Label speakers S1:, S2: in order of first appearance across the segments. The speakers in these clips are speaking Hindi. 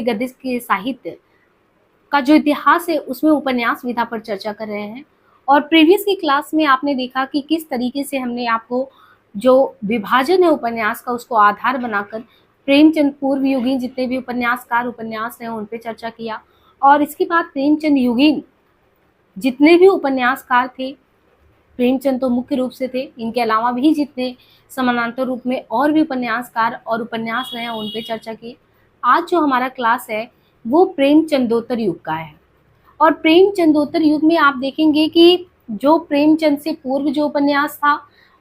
S1: गद्य के साहित्य का जो इतिहास है उसमें उपन्यास विधा पर चर्चा कर रहे हैं। और प्रीवियस की क्लास में आपने देखा कि किस तरीके से हमने आपको जो विभाजन है उपन्यास का उसको आधार बनाकर प्रेमचंद पूर्व युगीन जितने भी उपन्यासकार उपन्यास हैं उन पे चर्चा किया। और इसके बाद प्रेमचंद युगीन जितने भी उपन्यासकार थे, प्रेमचंद तो मुख्य रूप से थे, इनके अलावा भी जितने समानांतर रूप में और भी उपन्यासकार और उपन्यास रहे हैं उन पे चर्चा की। आज जो हमारा क्लास है वो प्रेमचंदोत्तर युग का है। और प्रेमचंदोत्तर युग में आप देखेंगे कि जो प्रेमचंद से पूर्व जो उपन्यास था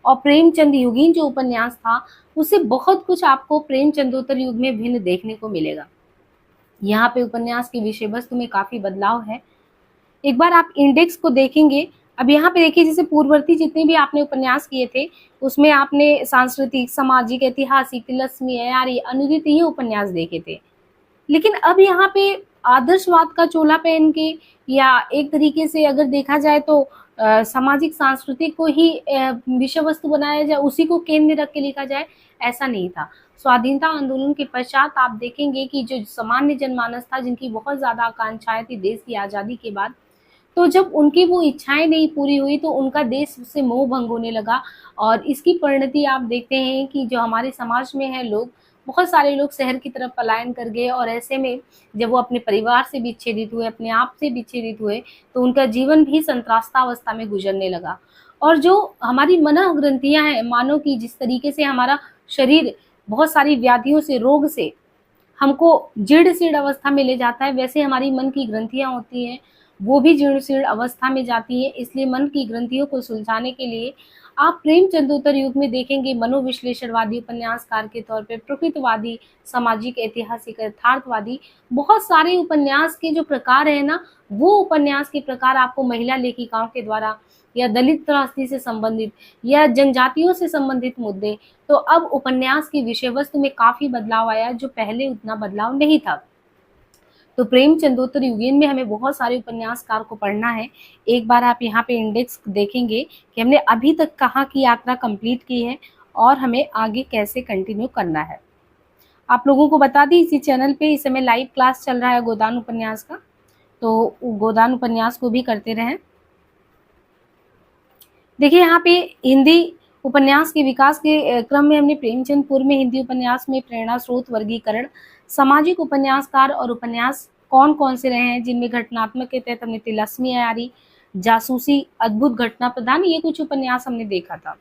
S1: और प्रेमचंद युगीन जो उपन्यास था उससे बहुत कुछ आपको प्रेमचंदोत्तर युग में भिन्न देखने को मिलेगा। यहाँ पे उपन्यास की विषय वस्तु में काफी बदलाव है। एक बार आप इंडेक्स को देखेंगे, अब यहाँ पे देखिए जैसे पूर्ववर्ती जितने भी आपने उपन्यास किए थे उसमें आपने सांस्कृतिक, सामाजिक, ऐतिहासिक, तिलस्मी, अयारी, अनुदित ये उपन्यास देखे थे। लेकिन अब यहाँ पे आदर्शवाद का चोला पहन के या एक तरीके से अगर देखा जाए तो सामाजिक सांस्कृतिक को ही विषय वस्तु बनाया जाए, उसी को केंद्र में रख के लिखा जाए, ऐसा नहीं था। स्वाधीनता आंदोलन के पश्चात आप देखेंगे कि जो सामान्य जनमानस था जिनकी बहुत ज्यादा आकांक्षाएं थी देश की आजादी के बाद, तो जब उनकी वो इच्छाएं नहीं पूरी हुई तो उनका देश से मोह भंग होने लगा। और इसकी परिणति आप देखते हैं कि जो हमारे समाज में है लोग, बहुत सारे लोग शहर की तरफ पलायन कर गए। और ऐसे में जब वो अपने परिवार से विच्छेदित हुए, अपने आप से विच्छेदित हुए, तो उनका जीवन भी संत्रास्तावस्था में गुजरने लगा। और जो हमारी मनोग्रंथियां हैं, मानो कि जिस तरीके से हमारा शरीर बहुत सारी व्याधियों से, रोग से हमको जीर्ण शीर्ण अवस्था में ले जाता है, वैसे हमारी मन की ग्रंथियां होती हैं वो भी जीर्ण शीर्ण अवस्था में जाती है। इसलिए मन की ग्रंथियों को सुलझाने के लिए आप प्रेमचंदोत्तर युग में देखेंगे मनोविश्लेषणवादी उपन्यासकार के तौर पे प्रकृतवादी, सामाजिक, ऐतिहासिक, यथार्थवादी, बहुत सारे उपन्यास के जो प्रकार है ना, वो उपन्यास के प्रकार आपको महिला लेखिकाओं के द्वारा या दलित त्रासदी से संबंधित या जनजातियों से संबंधित मुद्दे, तो अब उपन्यास की विषय वस्तु में काफी बदलाव आया जो पहले उतना बदलाव नहीं था। तो प्रेमचंदोत्तर युगीन में हमें बहुत सारे उपन्यासकार को पढ़ना है। एक बार आप यहाँ पे इंडेक्स देखेंगे कि हमने अभी तक कहाँ की यात्रा कंप्लीट की है और हमें आगे कैसे कंटिन्यू करना है। आप लोगों को बता दी इसी चैनल पे इस समय लाइव क्लास चल रहा है गोदान उपन्यास का, तो गोदान उपन्यास को भी करते रहें। देखिए यहाँ पे हिंदी उपन्यास के विकास के क्रम में हमने प्रेमचंद पूर्व में हिंदी उपन्यास में प्रेरणा स्रोत, वर्गीकरण, सामाजिक उपन्यासकार और उपन्यास कौन कौन से रहे हैं जिनमें घटनात्मक के तहत हमने तिलस्मी, अयारी, जासूसी, अद्भुत घटना प्रधान, ये कुछ उपन्यास हमने देखा था।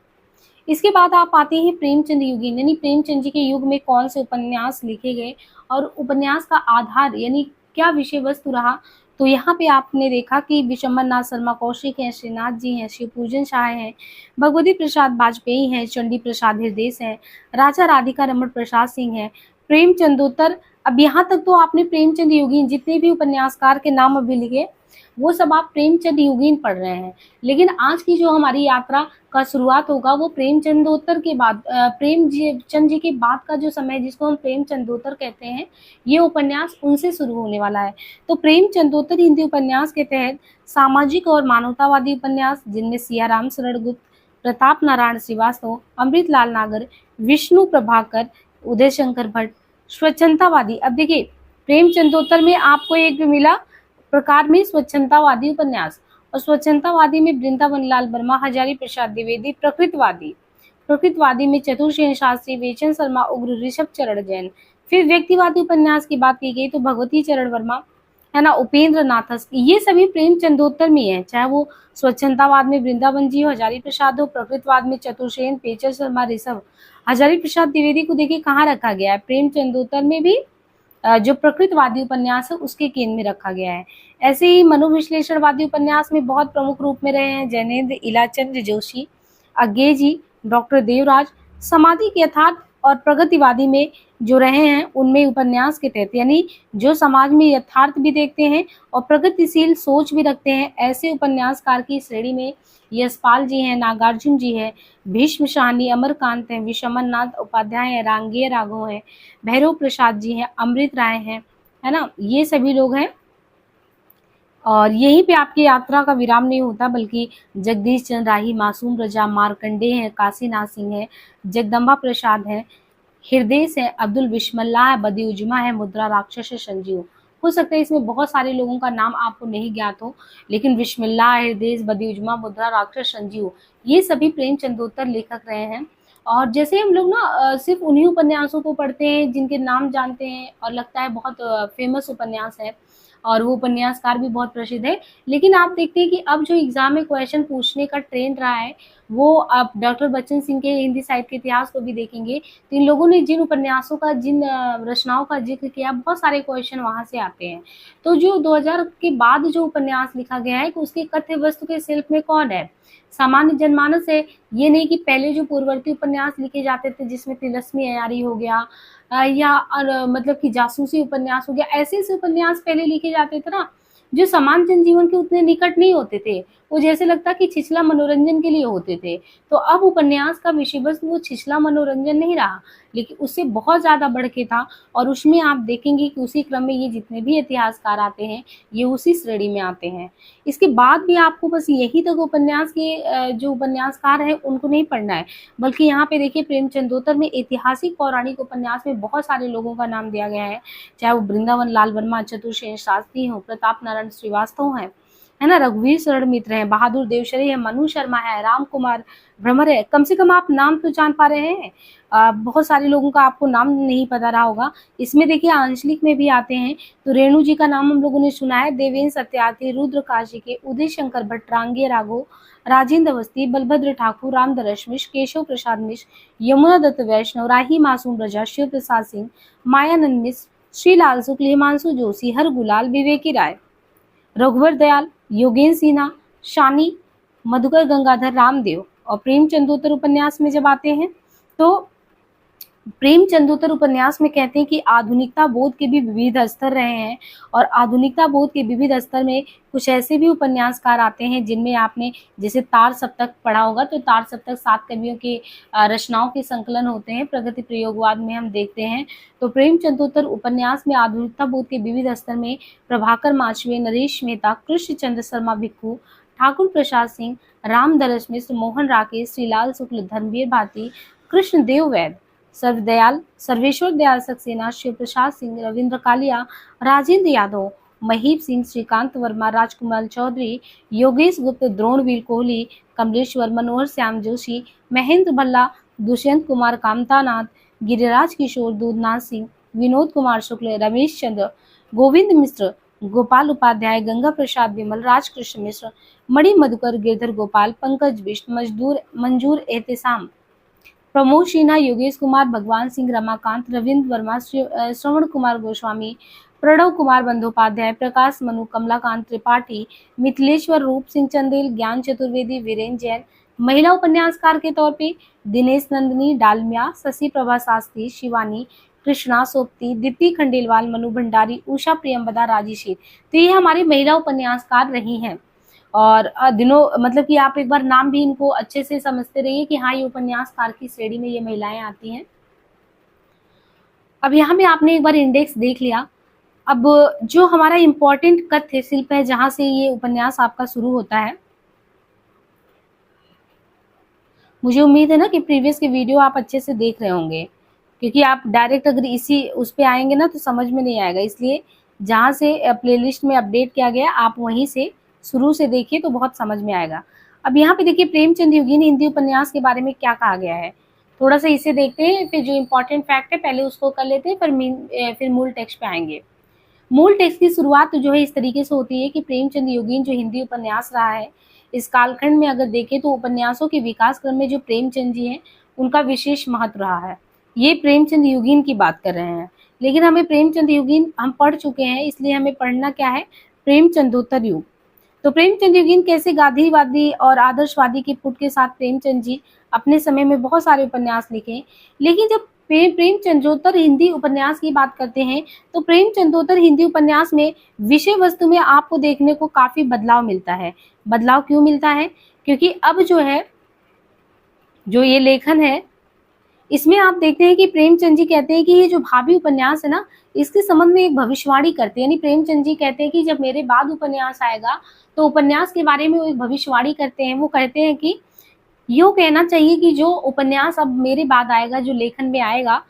S1: इसके बाद आप आते हैं प्रेमचंद युगीन, यानी प्रेमचंद जी के युग में कौन से उपन्यास लिखे गए और उपन्यास का आधार यानी क्या विषय वस्तु रहा। तो यहाँ पे आपने देखा कि विशंबर नाथ शर्मा कौशिक हैं, श्रीनाथ जी हैं, शिवपूजन शाह हैं, भगवती प्रसाद वाजपेयी हैं, चंडी प्रसाद हृदय हैं, राजा राधिका रमण प्रसाद सिंह हैं, प्रेमचंदोत्तर। अब यहाँ तक तो आपने प्रेमचंद युगीन जितने भी उपन्यासकार के नाम अभी लिखे वो सब आप प्रेमचंद युगीन पढ़ रहे हैं। लेकिन आज की जो हमारी यात्रा का शुरुआत होगा वो प्रेमचंदोत्तर के बाद, प्रेमचंद जी के बाद का जो समय जिसको हम प्रेमचंदोत्तर कहते हैं, ये उपन्यास उनसे शुरू होने वाला है। तो प्रेमचंदोत्तर हिंदी उपन्यास के तहत सामाजिक और मानवतावादी उपन्यास जिनमें सियाराम शरण गुप्त, प्रताप नारायण श्रीवास्तव, अमृतलाल नागर, विष्णु प्रभाकर, उदय शंकर भट्ट, स्वच्छंदतावादी। अब देखिए प्रेमचंदोत्तर में आपको एक मिला प्रकार में स्वच्छंदतावादी उपन्यास, और स्वच्छंदतावादी में वृंदावन लाल वर्मा, हजारी प्रसाद द्विवेदी, प्रकृतवादी में चतुर्सेन शास्त्री, वेचन शर्मा, उग्र, ऋषभ चरण जैन। फिर व्यक्तिवादी उपन्यास की बात की गई तो भगवती चरण वर्मा है ना, उपेंद्र नाथस, ये सभी प्रेमचंदोत्तर में है। चाहे वो स्वच्छंदतावाद में वृंदावन जी हो, हजारी प्रसाद हो, प्रकृतवाद में चतुर्सेन, पेचर शर्मा, ऋषभ, हजारी प्रसाद द्विवेदी को देखिए कहाँ रखा गया है, प्रेमचंदोत्तर में भी जो प्रकृतवादी उपन्यास है उसके केंद्र में रखा गया है। ऐसे ही मनोविश्लेषणवादी उपन्यास में बहुत प्रमुख रूप में रहे हैं जैनेन्द्र, इलाचंद्र जोशी, अज्ञे जी, डॉक्टर देवराज। सामाजिक यथार्थ और प्रगतिवादी में जो रहे हैं उनमें उपन्यास के तहत यानी जो समाज में यथार्थ भी देखते हैं और प्रगतिशील सोच भी रखते हैं, ऐसे उपन्यासकार की श्रेणी में यशपाल जी हैं, नागार्जुन जी हैं, भीष्म शाहनी, अमरकांत हैं, विशंबर नाथ उपाध्याय हैं, रांगेय राघव हैं, भैरव प्रसाद जी हैं, अमृत राय हैं, है ना, ये सभी लोग हैं। और यहीं पे आपकी यात्रा का विराम नहीं होता बल्कि जगदीश चंद्र राही, मासूम रजा, मार्कंडे हैं, काशीनाथ सिंह है, जगदम्बा प्रसाद है, हृदय है, अब्दुल बिस्मिल्लाह है, बदिउजमा है, मुद्रा राक्षस है, संजीव। हो सकता है इसमें बहुत सारे लोगों का नाम आपको नहीं ज्ञात हो, लेकिन बिस्मिल्लाह, हृदय, बदिउजमा, मुद्रा राक्षस, संजीव, ये सभी प्रेमचंदोत्तर लेखक रहे हैं। और जैसे हम लोग ना सिर्फ उन्हीं उपन्यासों को पढ़ते हैं जिनके नाम जानते हैं और लगता है बहुत फेमस उपन्यास है और वो उपन्यासकार भी बहुत प्रसिद्ध है, लेकिन आप देखते हैं कि अब जो एग्जाम में क्वेश्चन पूछने का ट्रेंड रहा है, वो आप डॉक्टर बच्चन सिंह के हिंदी साहित्य के इतिहास को भी देखेंगे तो इन लोगों ने जिन उपन्यासों का, जिन रचनाओं का जिक्र किया, बहुत सारे क्वेश्चन वहां से आते हैं। तो जो 2000 के बाद जो उपन्यास लिखा गया है कि उसके कथ्य वस्तु के शिल्प में कौन है, सामान्य जनमानस है। ये नहीं कि पहले जो पूर्ववर्ती उपन्यास लिखे जाते थे जिसमें तिलस्मी अयारी हो गया या मतलब कि जासूसी उपन्यास हो गया, ऐसे ऐसे उपन्यास पहले लिखे जाते थे ना जो सामान्य जनजीवन के उतने निकट नहीं होते थे, वो जैसे लगता कि छिछला मनोरंजन के लिए होते थे। तो अब उपन्यास का विषय वस्तु वो छिछला मनोरंजन नहीं रहा, लेकिन उससे बहुत ज्यादा बढ़ के था। और उसमें आप देखेंगे कि उसी क्रम में ये जितने भी इतिहासकार आते हैं ये उसी श्रेणी में आते हैं। इसके बाद भी आपको बस यही तक उपन्यास के जो उपन्यासकार हैं उनको नहीं पढ़ना है, बल्कि यहाँ पे देखिए प्रेमचंदोत्तर में ऐतिहासिक पौराणिक उपन्यास में बहुत सारे लोगों का नाम दिया गया है, चाहे वो वृंदावन लाल वर्मा, चतुर्सेन शास्त्री हो, प्रताप नारायण श्रीवास्तव है ना, रघुवीर शरण मित्र है, बहादुर देवशरी है, मनु शर्मा है, राम कुमार भ्रमर है। कम से कम आप नाम तो जान पा रहे हैं। बहुत सारे लोगों का आपको नाम नहीं पता रहा होगा। इसमें देखिए आंचलिक में भी आते हैं तो रेणु जी का नाम हम लोगों ने सुना है, देवेंद्र सत्यार्थी, रुद्र काशी के, उदय शंकर भट्ट, रांगे राघव, राजेंद्र अवस्थी, बलभद्र ठाकुर, रामदरस मिश्र, केशव प्रसाद मिश्र, यमुना दत्त वैष्णव, राही मासूम रजा, शिव प्रसाद सिंह, मायानंद मिश्र, श्रीलाल शुक्ल, हिमांशु जोशी, हर गुलाल, विवेकी राय, रघुवर दयाल, योगेंद्र सिन्हा, शानी, मधुकर गंगाधर, रामदेव। और प्रेमचंदोत्तर उपन्यास में जब आते हैं तो प्रेमचंदोत्तर उपन्यास में कहते हैं कि आधुनिकता बोध के भी विविध स्तर रहे हैं, और आधुनिकता बोध के विविध स्तर में कुछ ऐसे भी उपन्यासकार आते हैं जिनमें आपने जैसे तार सप्तक पढ़ा होगा, तो तार सप्तक 7 कवियों के रचनाओं के संकलन होते हैं, प्रगति प्रयोगवाद में हम देखते हैं। तो प्रेमचंदोत्तर उपन्यास में आधुनिकता बोध के विविध स्तर में प्रभाकर माचवे, नरेश मेहता, कृष्ण चंद्र शर्मा भिक्खू, ठाकुर प्रसाद सिंह, रामदरस मिश्र, मोहन राकेश, श्रीलाल शुक्ल, धर्मवीर भारती, कृष्ण देव वैद, सर्वेश्वर दयाल सक्सेना, शिव प्रसाद सिंह, रविंद्र कालिया, राजेंद्र यादव, महीप सिंह, श्रीकांत वर्मा, राजकुमार चौधरी, योगेश गुप्त, द्रोणवीर कोहली, कमलेश्वर, मनोहर श्याम जोशी, महेंद्र भल्ला, दुष्यंत कुमार कामतानाथ, गिरिराज किशोर, दूधनाथ सिंह, विनोद कुमार शुक्ल, रमेश चंद्र, गोविंद मिश्र, गोपाल उपाध्याय, गंगा प्रसाद विमल, राजकृष्ण मिश्र, मणि मधुकर, गिरधर गोपाल, पंकज बिष्ट, मंजूर एहतेसाम, प्रमोद सिन्हा, योगेश कुमार, भगवान सिंह, रमाकांत, रविंद्र वर्मा, श्रवण कुमार गोस्वामी, प्रणव कुमार बंदोपाध्याय, प्रकाश मनु, कमलाकांत त्रिपाठी, मिथिलेश्वर, रूप सिंह चंदेल, ज्ञान चतुर्वेदी, वीरेंद्र जैन। महिला उपन्यासकार के तौर पे दिनेश नंदिनी, डालमिया, शशि प्रभा शास्त्री, शिवानी, कृष्णा सोप्ती, दीप्ति खंडेलवाल, मनु भंडारी, उषा प्रियंवदा, राजी शेठ। तो ये हमारी महिला उपन्यासकार रही हैं। और दिनों मतलब कि आप एक बार नाम भी इनको अच्छे से समझते रहिए कि हाँ ये उपन्यासकार की श्रेणी में ये महिलाएं आती हैं। अब यहाँ पे आपने एक बार इंडेक्स देख लिया। अब जो हमारा इम्पोर्टेंट कथ्य शिल्प है जहां से ये उपन्यास आपका शुरू होता है, मुझे उम्मीद है ना कि प्रीवियस के वीडियो आप अच्छे से देख रहे होंगे, क्योंकि आप डायरेक्ट अगर इसी उस पे आएंगे ना तो समझ में नहीं आएगा। इसलिए जहाँ से प्लेलिस्ट में अपडेट किया गया आप वहीं से शुरू से देखिए तो बहुत समझ में आएगा। अब यहाँ पे देखिए प्रेमचंद योगीन हिंदी उपन्यास के बारे में क्या कहा गया है, थोड़ा सा इसे देखते हैं, फिर जो इम्पोर्टेंट फैक्ट है पहले उसको कर लेते हैं, फिर मूल टेक्स्ट पे आएंगे। मूल टेक्स्ट की शुरुआत जो है इस तरीके से होती है कि प्रेमचंद योगीन जो हिंदी उपन्यास रहा है, इस कालखंड में अगर देखें तो उपन्यासों के विकास क्रम में जो प्रेमचंद जी हैं उनका विशेष महत्व रहा है। ये प्रेमचंद योगीन की बात कर रहे हैं, लेकिन हमें प्रेमचंद योगीन हम पढ़ चुके हैं, इसलिए हमें पढ़ना क्या है, प्रेमचंदोत्तर युग। तो प्रेमचंद योगीन कैसे गांधीवादी और आदर्शवादी के पुट के साथ प्रेमचंद जी अपने समय में बहुत सारे उपन्यास लिखे, लेकिन जब प्रेमचंदोत्तर हिंदी उपन्यास की बात करते हैं तो प्रेमचंदोत्तर हिंदी उपन्यास में विषय वस्तु में आपको देखने को काफी बदलाव मिलता है। बदलाव क्यों मिलता है? क्योंकि अब जो है जो ये लेखन है इसमें आप देखते हैं कि प्रेमचंद जी कहते हैं कि ये जो भावी उपन्यास है ना इसके संबंध में एक भविष्यवाणी करते हैं। यानी प्रेमचंद जी कहते हैं कि जब मेरे बाद उपन्यास आएगा तो उपन्यास के बारे में वो एक भविष्यवाणी करते हैं। वो कहते हैं कि यूँ कहना चाहिए कि जो उपन्यास अब मेरे बाद आएगा, जो लेखन में आएगा,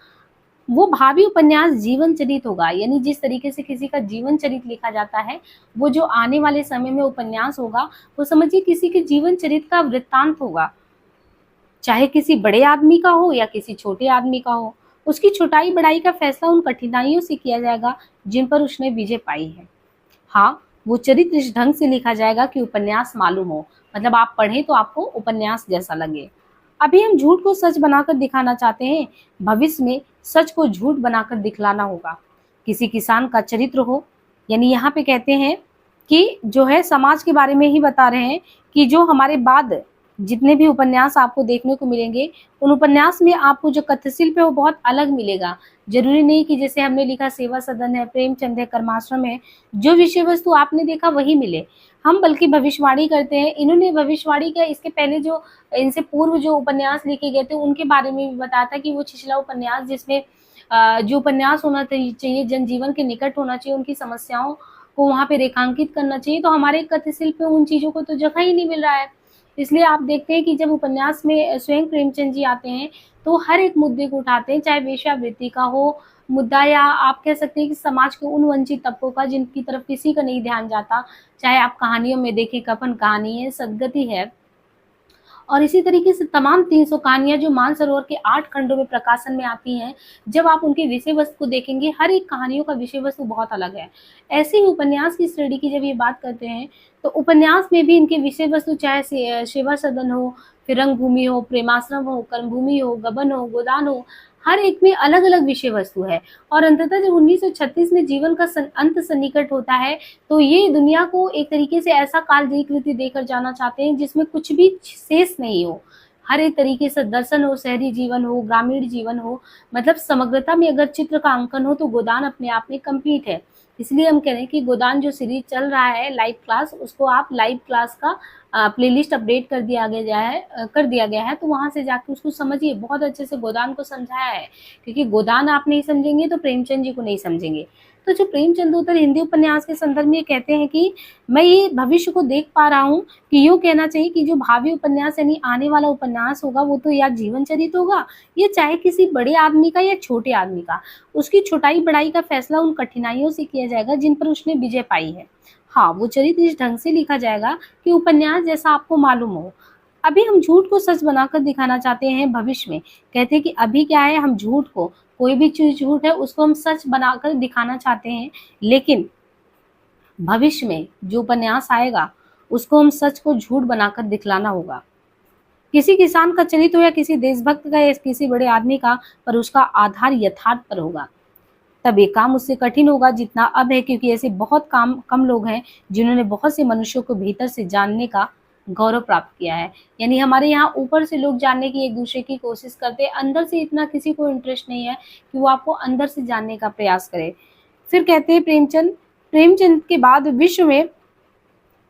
S1: वो भावी उपन्यास जीवन चरित होगा, यानी जिस तरीके से किसी का जीवन चरित लिखा जाता है, वो जो आने वाले समय में उपन्यास होगा, वो समझिए किसी के जीवन चरित का वृत्तांत होगा, चाहे किसी बड़े आदमी का हो या किसी छोटे आदमी का हो। उसकी छोटाई बड़ाई का फैसला उन कठिनाइयों से किया जाएगा जिन पर उसने विजय पाई है। हाँ, वो चरित्र इस ढंग से लिखा जाएगा कि उपन्यास मालूम हो, मतलब आप पढ़ें तो आपको उपन्यास जैसा लगे। अभी हम झूठ को सच बनाकर दिखाना चाहते हैं, भविष्य में सच को झूठ बनाकर दिखलाना होगा। किसी किसान का चरित्र हो, यानी यहाँ पे कहते हैं कि जो है समाज के बारे में ही बता रहे हैं कि जो हमारे बाद जितने भी उपन्यास आपको देखने को मिलेंगे, उन उपन्यास में आपको जो कथ्य शिल्प है वो बहुत अलग मिलेगा। जरूरी नहीं कि जैसे हमने लिखा सेवा सदन है, प्रेमचंद है, कर्माश्रम है, जो विषय वस्तु आपने देखा वही मिले। हम बल्कि भविष्यवाणी करते हैं। इन्होंने भविष्यवाणी किया, इसके पहले जो इनसे पूर्व जो उपन्यास लिखे गए थे उनके बारे में भी बताया था कि वो छिछला उपन्यास जिसमें जो उपन्यास होना चाहिए जनजीवन के निकट होना चाहिए, उनकी समस्याओं को वहाँ पे रेखांकित करना चाहिए। तो हमारे कथ्य शिल्प में उन चीजों को तो जगह ही नहीं मिल रहा है। इसलिए आप देखते हैं कि जब उपन्यास में स्वयं प्रेमचंद जी आते हैं तो हर एक मुद्दे को उठाते हैं, चाहे वेश्यावृत्ति का हो मुद्दा, या आप कह सकते हैं कि समाज के उन वंचित तबकों का जिनकी तरफ किसी का नहीं ध्यान जाता, चाहे आप कहानियों में देखें कफन कहानी है, सदगति है, और इसी तरीके से तमाम 300 कहानियां जो मानसरोवर के 8 खंडों में प्रकाशन में आती हैं, जब आप उनके विषय वस्तु को देखेंगे, हर एक कहानियों का विषय वस्तु बहुत अलग है। ऐसे ही उपन्यास की श्रेणी की जब ये बात करते हैं तो उपन्यास में भी इनके विषय वस्तु चाहे सेवा सदन हो, फिर रंगभूमि हो, प्रेमाश्रम हो, कर्मभूमि हो, गबन हो, गोदान हो, हर एक में अलग अलग विषय वस्तु है। और अंततः जब 1936 में जीवन का अंत सन्निकट होता है तो ये दुनिया को एक तरीके से ऐसा काल कृति देकर जाना चाहते हैं जिसमें कुछ भी शेष नहीं हो। हर एक तरीके से दर्शन हो, शहरी जीवन हो, ग्रामीण जीवन हो, मतलब समग्रता में अगर चित्र का अंकन हो तो गोदान अपने आप में कंप्लीट है। इसलिए हम कह रहे हैं कि गोदान जो सीरीज चल रहा है लाइव क्लास, उसको आप लाइव क्लास का प्लेलिस्ट अपडेट कर दिया गया है, तो वहां से जाके उसको समझिए। बहुत अच्छे से गोदान को समझाया है, क्योंकि गोदान आप नहीं समझेंगे तो प्रेमचंद जी को नहीं समझेंगे। तो जो प्रेमचंद उत्तर हिंदी उपन्यास के संदर्भ में कहते हैं कि मैं ये भविष्य को देख पा रहा हूँ कि यूँ कहना चाहिए कि जो भावी उपन्यास यानी आने वाला उपन्यास होगा वो तो या जीवन चरित होगा, या चाहे किसी बड़े आदमी का या छोटे आदमी का, उसकी छोटाई बड़ाई का फैसला उन कठिनाइयों से किया जाएगा जिन पर उसने विजय पाई है। हाँ, वो चरित्र इस ढंग से लिखा जाएगा कि उपन्यास जैसा आपको मालूम हो। अभी हम झूठ को सच बनाकर दिखाना चाहते हैं भविष्य में। कहते हैं कि अभी क्या है, हम झूठ को, कोई भी चीज झूठ है उसको हम सच बनाकर दिखाना चाहते हैं, लेकिन भविष्य में जो उपन्यास आएगा उसको हम सच को झूठ बनाकर दिखलाना होगा। किसी किसान का चरित्र हो या किसी देशभक्त का या किसी बड़े आदमी का, पर उसका आधार यथार्थ पर होगा। तब ये काम उससे कठिन होगा जितना अब है, क्योंकि ऐसे बहुत कम लोग हैं जिन्होंने बहुत से मनुष्यों को भीतर से जानने का गौरव प्राप्त किया है। यानी हमारे यहाँ ऊपर से लोग जानने की एक दूसरे की कोशिश करते हैं, अंदर से इतना किसी को इंटरेस्ट नहीं है कि वो आपको अंदर से जानने का प्रयास करे। फिर कहते हैं प्रेमचंद के बाद विश्व में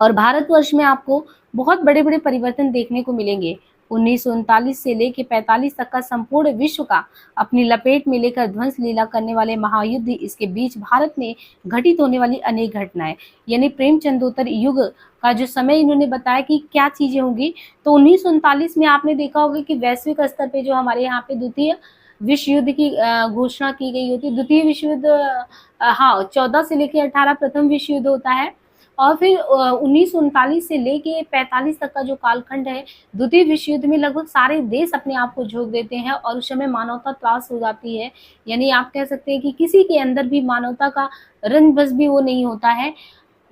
S1: और भारतवर्ष में आपको बहुत बड़े बड़े परिवर्तन देखने को मिलेंगे। 1939 से लेकर 45 तक का संपूर्ण विश्व का अपनी लपेट में लेकर ध्वंस लीला करने वाले महायुद्ध, इसके बीच भारत में घटित होने वाली अनेक घटनाएं, यानी प्रेमचंदोत्तर युग का जो समय इन्होंने बताया कि क्या चीजें होंगी। तो 1939 में आपने देखा होगा कि वैश्विक स्तर पे जो हमारे यहाँ पे द्वितीय विश्व युद्ध की घोषणा की गई होती है। द्वितीय विश्व युद्ध 14 से लेकर 18 प्रथम विश्व युद्ध होता है, और फिर 1939 से लेके 45 तक का जो कालखंड है, द्वितीय विश्व युद्ध में लगभग सारे देश अपने आप को झोंक देते हैं और उस समय मानवता त्रास हो जाती है। यानी आप कह सकते हैं कि किसी के अंदर भी मानवता का रंग बस भी वो नहीं होता है।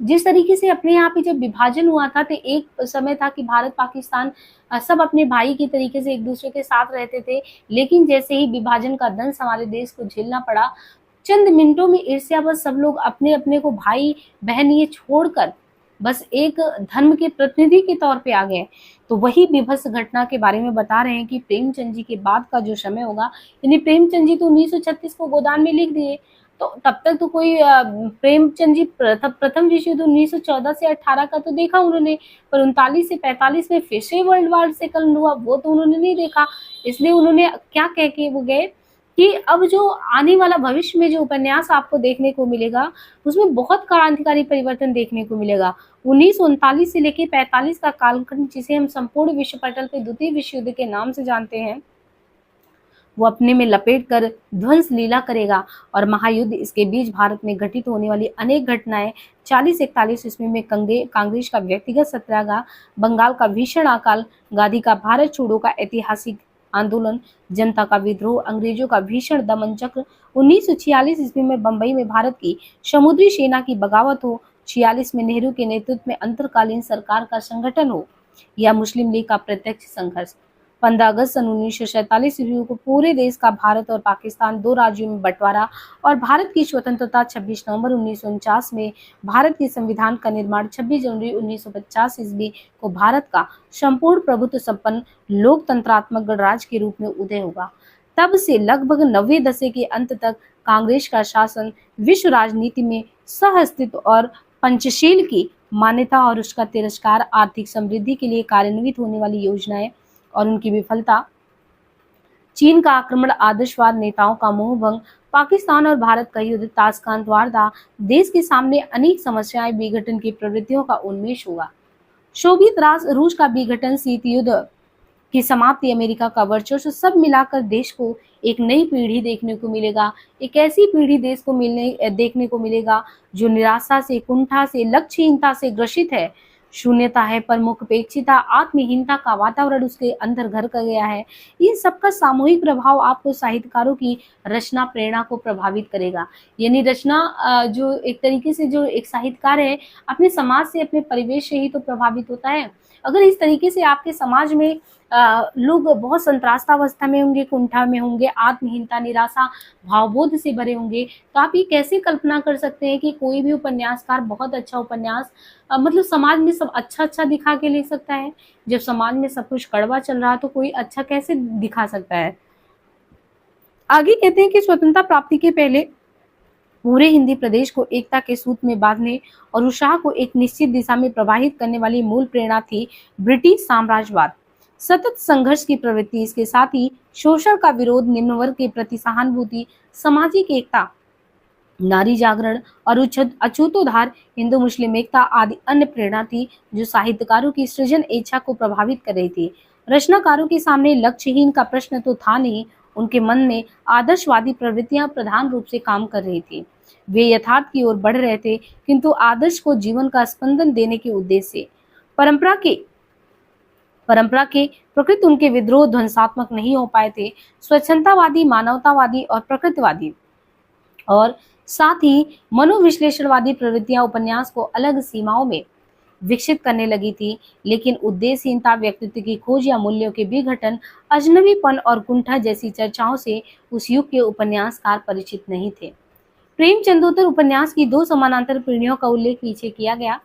S1: जिस तरीके से अपने यहाँ पे जब विभाजन हुआ था तो एक समय था कि भारत पाकिस्तान सब अपने भाई की तरीके से एक दूसरे के साथ रहते थे, लेकिन जैसे ही विभाजन का दंश हमारे देश को झेलना पड़ा, चंद मिनटों में ईर्ष्यावश सब लोग अपने अपने को भाई बहन ये छोड़कर बस एक धर्म के प्रतिनिधि के तौर पे आ गए। तो वही विभत्स घटना के बारे में बता रहे हैं कि प्रेमचंद जी के बाद का जो समय होगा, यानी प्रेमचंद जी तो 1936 को गोदान में लिख दिए, तो तब तक तो कोई प्रेमचंद जी प्रथम विश्व युद्ध 1914 से 18 का तो देखा उन्होंने, पर 39 से 45 में फिर से वर्ल्ड वार सेकंड हुआ वो तो उन्होंने नहीं देखा। इसलिए उन्होंने क्या कह के वो गए कि अब जो आने वाला भविष्य में जो उपन्यास आपको देखने को मिलेगा उसमें बहुत क्रांतिकारी परिवर्तन देखने को मिलेगा। 1939 से लेकर 45 का कालखंड, जिसे हम संपूर्ण विश्व पटल पे द्वितीय विश्व युद्ध के नाम से जानते हैं, वो अपने में लपेट कर ध्वंस लीला करेगा और महायुद्ध इसके बीच भारत में घटित होने वाली अनेक घटनाएं 40-41 ईस्वी में कांग्रेस का व्यक्तिगत सत्याग्रह, बंगाल का भीषण अकाल, गांधी का भारत छोड़ो का ऐतिहासिक आंदोलन, जनता का विद्रोह, अंग्रेजों का भीषण दमन चक्र, 1946 ईस्वी में बंबई में भारत की समुद्री सेना की बगावत हो, 46 में नेहरू के नेतृत्व में अंतरकालीन सरकार का संगठन हो, या मुस्लिम लीग का प्रत्यक्ष संघर्ष। 15 अगस्त सन 1947 ईस्वी को पूरे देश का भारत और पाकिस्तान दो राज्यों में बंटवारा और भारत की स्वतंत्रता, 26 नवंबर 1949 में भारत के संविधान का निर्माण, 26 जनवरी 1950 ईस्वी को भारत का संपूर्ण प्रभुत्व संपन्न लोकतंत्रात्मक गणराज्य के रूप में उदय होगा। तब से लगभग 90 दशक के अंत तक कांग्रेस का शासन विश्व राजनीति में सहअस्तित्व और पंचशील की मान्यता और उसका तिरस्कार, आर्थिक समृद्धि के लिए कार्यान्वित होने वाली योजनाएं और उनकी विफलता, चीन का आक्रमण, आदर्शवाद नेताओं का मोहभंग, पाकिस्तान और भारत का युद्ध, ताशकंद वारदा, देश के सामने अनेक समस्याएं, विघटन की प्रवृत्तियों का उन्मेष होगा। सोवियत राष्ट्र रूस का विघटन, शीत युद्ध की समाप्ति, अमेरिका का वर्चस्व, सब मिलाकर देश को एक नई पीढ़ी देखने को मिलेगा। एक ऐसी पीढ़ी देश को देखने को मिलेगा जो निराशा से, कुंठा से, लक्ष्यहीनता से ग्रसित है। शून्यता है, परमुखपेक्षिता, आत्महीनता का वातावरण उसके अंदर घर कर गया है। इन सबका सामूहिक प्रभाव आपको साहित्यकारों की रचना प्रेरणा को प्रभावित करेगा। यानी रचना जो एक तरीके से जो एक साहित्यकार है अपने समाज से, अपने परिवेश से ही तो प्रभावित होता है। अगर इस तरीके से आपके समाज में लोग बहुत संत्रास्तावस्था में होंगे, कुंठा में होंगे, आत्महीनता, निराशा, भावबोध से भरे होंगे, तो आप ये कैसे कल्पना कर सकते हैं कि कोई भी उपन्यासकार बहुत अच्छा उपन्यास मतलब समाज में सब अच्छा दिखा के लिख सकता है। जब समाज में सब कुछ कड़वा चल रहा है तो कोई अच्छा कैसे दिखा सकता है। आगे कहते हैं कि स्वतंत्रता प्राप्ति के पहले पूरे हिंदी प्रदेश को एकता के सूत्र में बांधने और उत्साह को एक निश्चित दिशा में प्रवाहित करने वाली मूल प्रेरणा थी ब्रिटिश साम्राज्यवाद, सतत संघर्ष की प्रवृत्ति, इसके साथ ही शोषण का विरोध, निम्न वर्ग के प्रति सहानुभूति, सामाजिक एकता, नारी जागरण और अछूतोद्धार, हिंदू मुस्लिम एकता आदि अन्य प्रेरणा थी जो साहित्यकारों की सृजन इच्छा को प्रभावित कर रही थी। रचनाकारों के सामने लक्ष्यहीन का प्रश्न तो था नहीं, उनके मन में आदर्शवादी प्रवृत्तियां प्रधान रूप से काम कर रही थी। वे यथार्थ की ओर बढ़ रहे थे, किंतु आदर्श को जीवन का स्पंदन देने के उद्देश्य से। परंपरा के प्रकृति उनके विद्रोह ध्वंसात्मक नहीं हो पाए थे। स्वच्छंदतावादी, मानवतावादी और प्रकृतिवादी और साथ ही मनोविश्लेषणवादी प्रवृत्तियां उपन्यास को अलग सीमाओं में विकसित करने लगी थी, लेकिन उद्देश्यहीनता, व्यक्तित्व की खोज या मूल्यों के विघटन, अजनबीपन और कुंठा जैसी चर्चाओं से उस युग के उपन्यासकार परिचित नहीं थे। प्रेमचंदोत्तर उपन्यास की दो समानांतर पीढ़ियों का उल्लेख पीछे किया गया।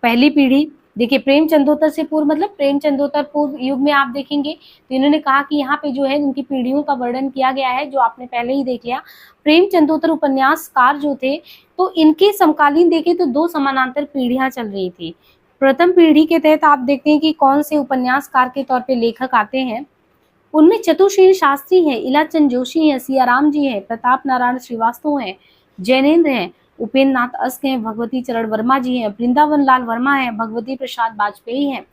S1: पहली पीढ़ी, देखिए प्रेमचंदोत्तर से पूर्व मतलब प्रेमचंदोत्तर पूर्व युग में आप देखेंगे तो इन्होंने कहा कि यहाँ पे जो है उनकी पीढ़ियों का वर्णन किया गया है, जो आपने पहले ही देख लिया। प्रेमचंदोत्तर उपन्यासकार जो थे तो इनके समकालीन देखे तो दो समानांतर पीढ़ियां चल रही थी। प्रथम पीढ़ी के तहत आप देखते हैं कि कौन से उपन्यासकार के तौर पे लेखक आते हैं। उनमें चतुर्सेन शास्त्री हैं, इलाचंद जोशी हैं, सियाराम जी हैं, प्रताप नारायण श्रीवास्तव हैं, जैनेन्द्र हैं, उपेंद्र नाथ अस्क हैं, भगवती चरण वर्मा जी हैं, वृंदावन लाल वर्मा हैं, भगवती प्रसाद वाजपेयी हैं,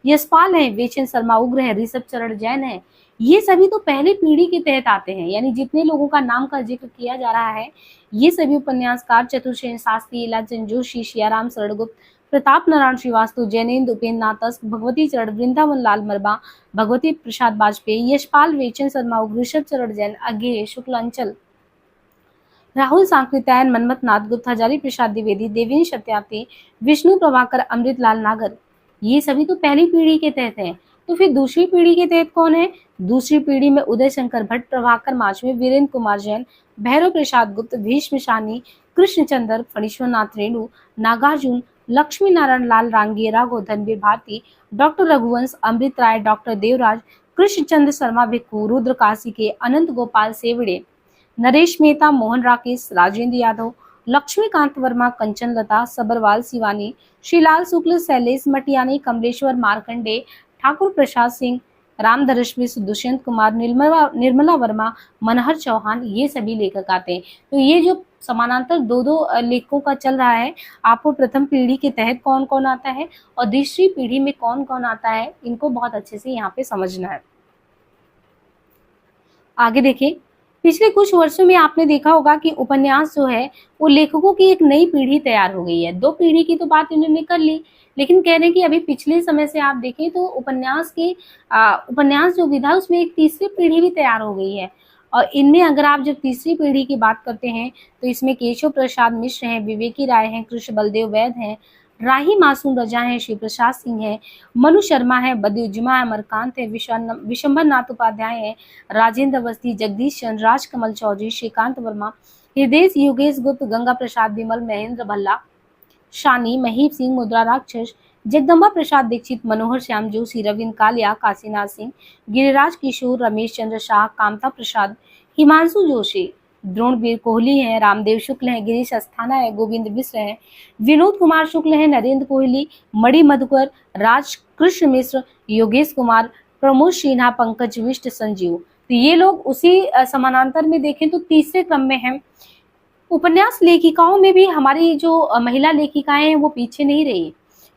S1: यशपाल हैं, वेचन शर्मा उग्र हैं, ऋषभ चरण जैन हैं। ये सभी तो पहले पीढ़ी के तहत आते हैं। यानी जितने लोगों का नाम का जिक्र किया जा रहा है ये सभी उपन्यासकार चतुर्सेन शास्त्री, इलाचंद जोशी, सियाराम शरणगुप्त, प्रताप नारायण श्रीवास्तव, जैनेन्द्र, उपेंद्र नाथ अस्क, भगवती चरण, वृंदावन लाल वर्मा, भगवती प्रसाद वाजपेयी, यशपाल, वेचन शर्मा उग्र, ऋषभ चरण जैन, अज्ञेय शुक्लांचल, राहुल सांकृत्यायन, मनमथ नाथ गुप्त, हजारी प्रसाद द्विवेदी, देवेंद्र सत्यार्थी, विष्णु प्रभाकर, अमृतलाल नागर, ये सभी तो पहली पीढ़ी के तहत हैं। तो फिर दूसरी पीढ़ी के तहत कौन है? दूसरी पीढ़ी में उदय शंकर भट्ट, प्रभाकर माचवे, वीरेंद्र कुमार जैन, भैरव प्रसाद गुप्त, भीष्म शानी, कृष्णचंद्र, फणीश्वरनाथ रेणु, नागार्जुन, लक्ष्मी नारायण लाल रांगी, राघव धनवीर भारती, डॉक्टर रघुवंश, अमृत राय, डॉक्टर देवराज, कृष्णचंद्र शर्मा भिक्खू, रुद्र काशी के, अनंत गोपाल सेवड़े, नरेश मेहता, मोहन राकेश, राजेंद्र यादव, लक्ष्मीकांत वर्मा, कंचन लता, सबरवाल शिवानी, श्रीलाल शुक्ल, शैलेश मटियानी, कमलेश्वर मार्कंडे, ठाकुर प्रसाद सिंह, रामधरेश मिश्र, दुष्यंत कुमार, निर्मला वर्मा, मनहर चौहान, ये सभी लेखक आते हैं। तो ये जो समानांतर दो लेखकों का चल रहा है, आपको प्रथम पीढ़ी के तहत कौन कौन आता है और दूसरी पीढ़ी में कौन कौन आता है, इनको बहुत अच्छे से यहाँ पे समझना है। आगे देखें, पिछले कुछ वर्षों में आपने देखा होगा कि उपन्यास जो है वो लेखकों की एक नई पीढ़ी तैयार हो गई है। 2 पीढ़ी की तो बात इन्होंने कर ली, लेकिन कह रहे हैं कि अभी पिछले समय से आप देखें तो उपन्यास जो विधा है उसमें एक तीसरी पीढ़ी भी तैयार हो गई है। और इनमें अगर आप जब तीसरी पीढ़ी की बात करते हैं तो इसमें केशव प्रसाद मिश्र हैं, विवेकी राय हैं, कृष्ण बलदेव वैद हैं, राही मासूम रजा हैं, शिव प्रसाद सिंह हैं, मनु शर्मा है, बदियुज्जमा है, अमरकांत है, विशंबर नाथ उपाध्याय है, राजेंद्र अवस्थी, जगदीश चंद्र, राजकमल चौधरी, श्रीकांत वर्मा, हृदय योगेश गुप्त, गंगा प्रसाद विमल, महेंद्र भल्ला, शानी, महीप सिंह, मुद्रा राक्षस, जगदम्बा प्रसाद दीक्षित, मनोहर श्याम जोशी, रविंद्र कालिया, काशीनाथ सिंह, गिरिराज किशोर, रमेश चंद्र शाह, कामता प्रसाद, हिमांशु जोशी, द्रोणवीर कोहली हैं, रामदेव शुक्ल हैं, गिरीश अस्थाना है, गोविंद मिश्र हैं, विनोद कुमार शुक्ल हैं, नरेंद्र कोहली, मणि मधुकर, राज कृष्ण मिश्र, योगेश कुमार, प्रमोद सिन्हा, पंकज विष्ट, संजीव। तो ये लोग उसी समानांतर में देखें तो तीसरे क्रम में हैं। उपन्यास लेखिकाओं में भी हमारी जो महिला लेखिकाएं हैं वो पीछे नहीं रही।